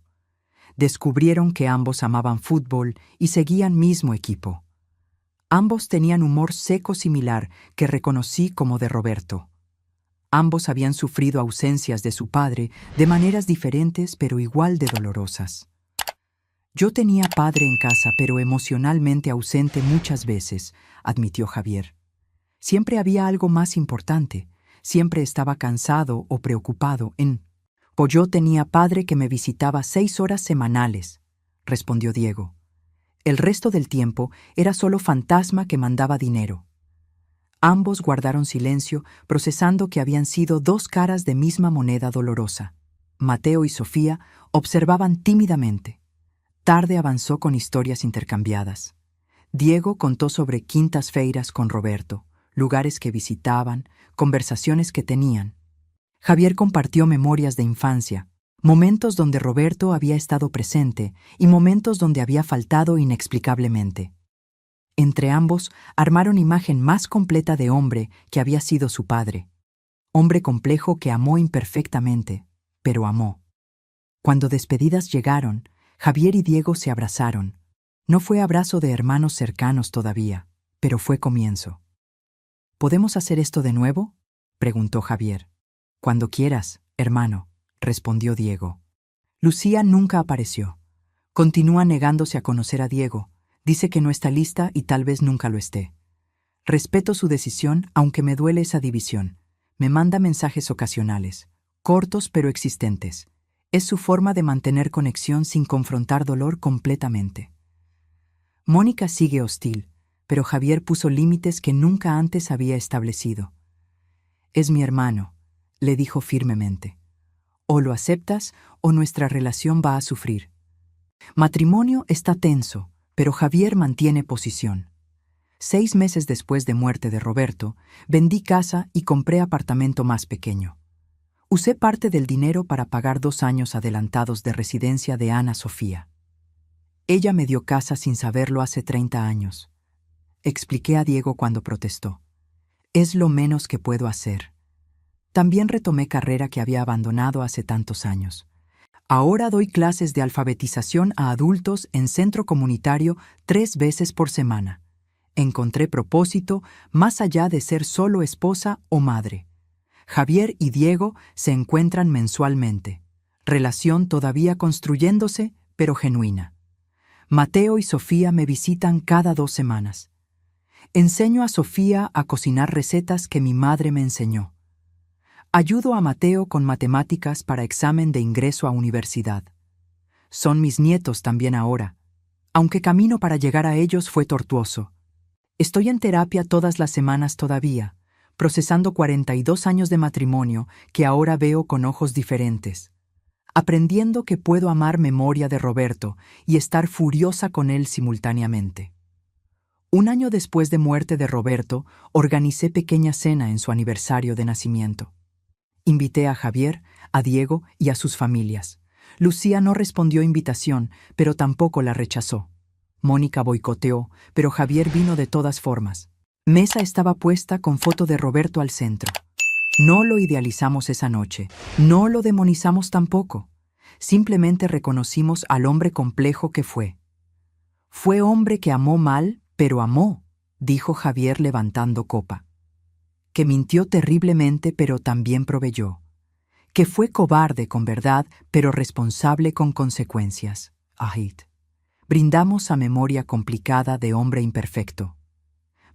Descubrieron que ambos amaban fútbol y seguían mismo equipo. Ambos tenían humor seco similar que reconocí como de Roberto. Ambos habían sufrido ausencias de su padre de maneras diferentes pero igual de dolorosas. «Yo tenía padre en casa, pero emocionalmente ausente muchas veces», admitió Javier. «Siempre había algo más importante. Siempre estaba cansado o preocupado «O yo tenía padre que me visitaba 6 horas semanales», respondió Diego. «El resto del tiempo era solo fantasma que mandaba dinero». Ambos guardaron silencio, procesando que habían sido dos caras de misma moneda dolorosa. Mateo y Sofía observaban tímidamente. Tarde avanzó con historias intercambiadas. Diego contó sobre quintas feiras con Roberto, lugares que visitaban, conversaciones que tenían. Javier compartió memorias de infancia, momentos donde Roberto había estado presente y momentos donde había faltado inexplicablemente. Entre ambos armaron imagen más completa de hombre que había sido su padre. Hombre complejo que amó imperfectamente, pero amó. Cuando despedidas llegaron, Javier y Diego se abrazaron. No fue abrazo de hermanos cercanos todavía, pero fue comienzo. «¿Podemos hacer esto de nuevo?», preguntó Javier. «Cuando quieras, hermano», respondió Diego. Lucía nunca apareció. Continúa negándose a conocer a Diego. Dice que no está lista y tal vez nunca lo esté. Respeto su decisión, aunque me duele esa división. Me manda mensajes ocasionales, cortos pero existentes. Es su forma de mantener conexión sin confrontar dolor completamente. Mónica sigue hostil, pero Javier puso límites que nunca antes había establecido. «Es mi hermano», le dijo firmemente. «O lo aceptas o nuestra relación va a sufrir». Matrimonio está tenso, pero Javier mantiene posición. 6 meses después de muerte de Roberto, vendí casa y compré apartamento más pequeño. Usé parte del dinero para pagar 2 años adelantados de residencia de Ana Sofía. Ella me dio casa sin saberlo hace 30 años. Expliqué a Diego cuando protestó. «Es lo menos que puedo hacer». También retomé carrera que había abandonado hace tantos años. Ahora doy clases de alfabetización a adultos en centro comunitario 3 veces por semana. Encontré propósito más allá de ser solo esposa o madre. Javier y Diego se encuentran mensualmente. Relación todavía construyéndose, pero genuina. Mateo y Sofía me visitan cada 2 semanas. Enseño a Sofía a cocinar recetas que mi madre me enseñó. Ayudo a Mateo con matemáticas para examen de ingreso a universidad. Son mis nietos también ahora, aunque camino para llegar a ellos fue tortuoso. Estoy en terapia todas las semanas todavía, procesando 42 años de matrimonio que ahora veo con ojos diferentes. Aprendiendo que puedo amar memoria de Roberto y estar furiosa con él simultáneamente. 1 año después de muerte de Roberto, organicé pequeña cena en su aniversario de nacimiento. Invité a Javier, a Diego y a sus familias. Lucía no respondió invitación, pero tampoco la rechazó. Mónica boicoteó, pero Javier vino de todas formas. Mesa estaba puesta con foto de Roberto al centro. No lo idealizamos esa noche, no lo demonizamos tampoco. Simplemente reconocimos al hombre complejo que fue. «Fue hombre que amó mal, pero amó», dijo Javier levantando copa. «Que mintió terriblemente, pero también proveyó. Que fue cobarde con verdad, pero responsable con consecuencias». Ahit. Brindamos a memoria complicada de hombre imperfecto.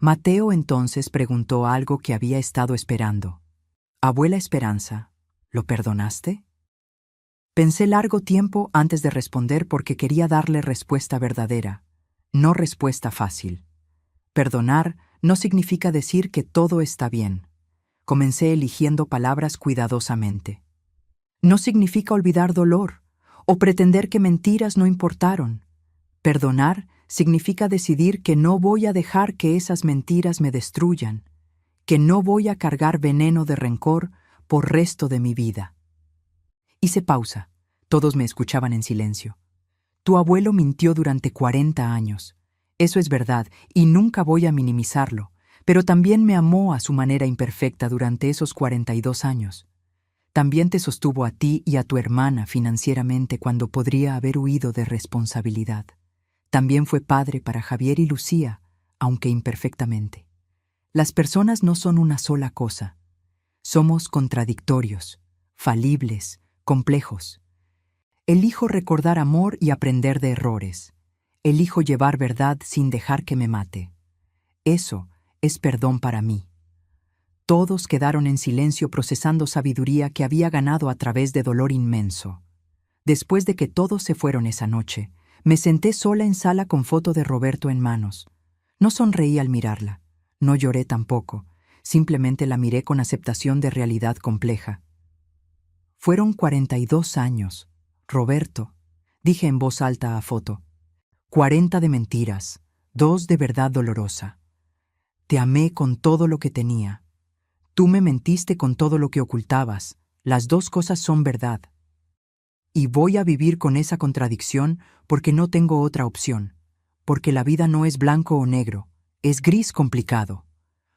Mateo entonces preguntó algo que había estado esperando. «Abuela Esperanza, ¿lo perdonaste?». Pensé largo tiempo antes de responder porque quería darle respuesta verdadera, no respuesta fácil. Perdonar no significa decir que todo está bien. Comencé eligiendo palabras cuidadosamente. No significa olvidar dolor o pretender que mentiras no importaron. Perdonar significa decidir que no voy a dejar que esas mentiras me destruyan, que no voy a cargar veneno de rencor por resto de mi vida. Hice pausa. Todos me escuchaban en silencio. Tu abuelo mintió durante 40 años. Eso es verdad, y nunca voy a minimizarlo, pero también me amó a su manera imperfecta durante esos 42 años. También te sostuvo a ti y a tu hermana financieramente cuando podría haber huido de responsabilidad. También fue padre para Javier y Lucía, aunque imperfectamente. Las personas no son una sola cosa. Somos contradictorios, falibles, complejos. Elijo recordar amor y aprender de errores. Elijo llevar verdad sin dejar que me mate. Eso es perdón para mí. Todos quedaron en silencio procesando sabiduría que había ganado a través de dolor inmenso. Después de que todos se fueron esa noche, me senté sola en sala con foto de Roberto en manos. No sonreí al mirarla. No lloré tampoco. Simplemente la miré con aceptación de realidad compleja. Fueron 42 años. Roberto, dije en voz alta a foto. 40 de mentiras, 2 de verdad dolorosa. Te amé con todo lo que tenía. Tú me mentiste con todo lo que ocultabas. Las dos cosas son verdad. Y voy a vivir con esa contradicción porque no tengo otra opción. Porque la vida no es blanco o negro, es gris complicado.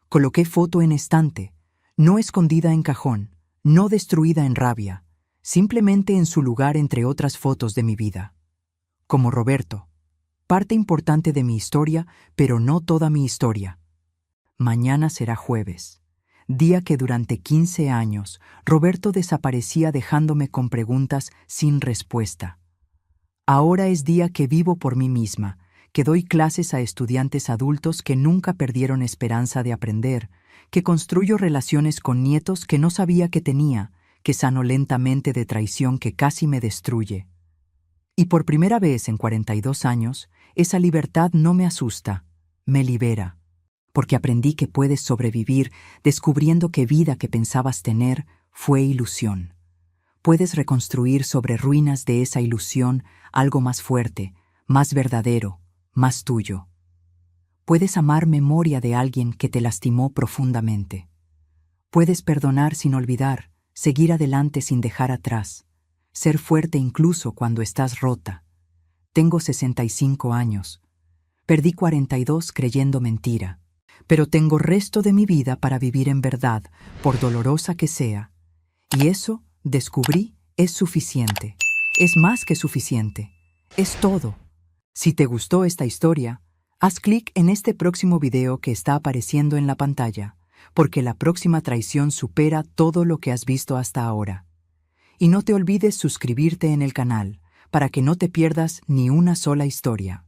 Coloqué foto en estante, no escondida en cajón, no destruida en rabia, simplemente en su lugar entre otras fotos de mi vida. Como Roberto, parte importante de mi historia, pero no toda mi historia. Mañana será jueves, día que durante 15 años Roberto desaparecía dejándome con preguntas sin respuesta. Ahora es día que vivo por mí misma, que doy clases a estudiantes adultos que nunca perdieron esperanza de aprender, que construyo relaciones con nietos que no sabía que tenía, que sano lentamente de traición que casi me destruye. Y por primera vez en 42 años, esa libertad no me asusta, me libera, porque aprendí que puedes sobrevivir descubriendo que vida que pensabas tener fue ilusión. Puedes reconstruir sobre ruinas de esa ilusión algo más fuerte, más verdadero, más tuyo. Puedes amar memoria de alguien que te lastimó profundamente. Puedes perdonar sin olvidar, seguir adelante sin dejar atrás, ser fuerte incluso cuando estás rota. Tengo 65 años. Perdí 42 creyendo mentira, pero tengo resto de mi vida para vivir en verdad, por dolorosa que sea. Y eso, descubrí, es suficiente. Es más que suficiente. Es todo. Si te gustó esta historia, haz clic en este próximo video que está apareciendo en la pantalla, porque la próxima traición supera todo lo que has visto hasta ahora. Y no te olvides suscribirte en el canal, para que no te pierdas ni una sola historia.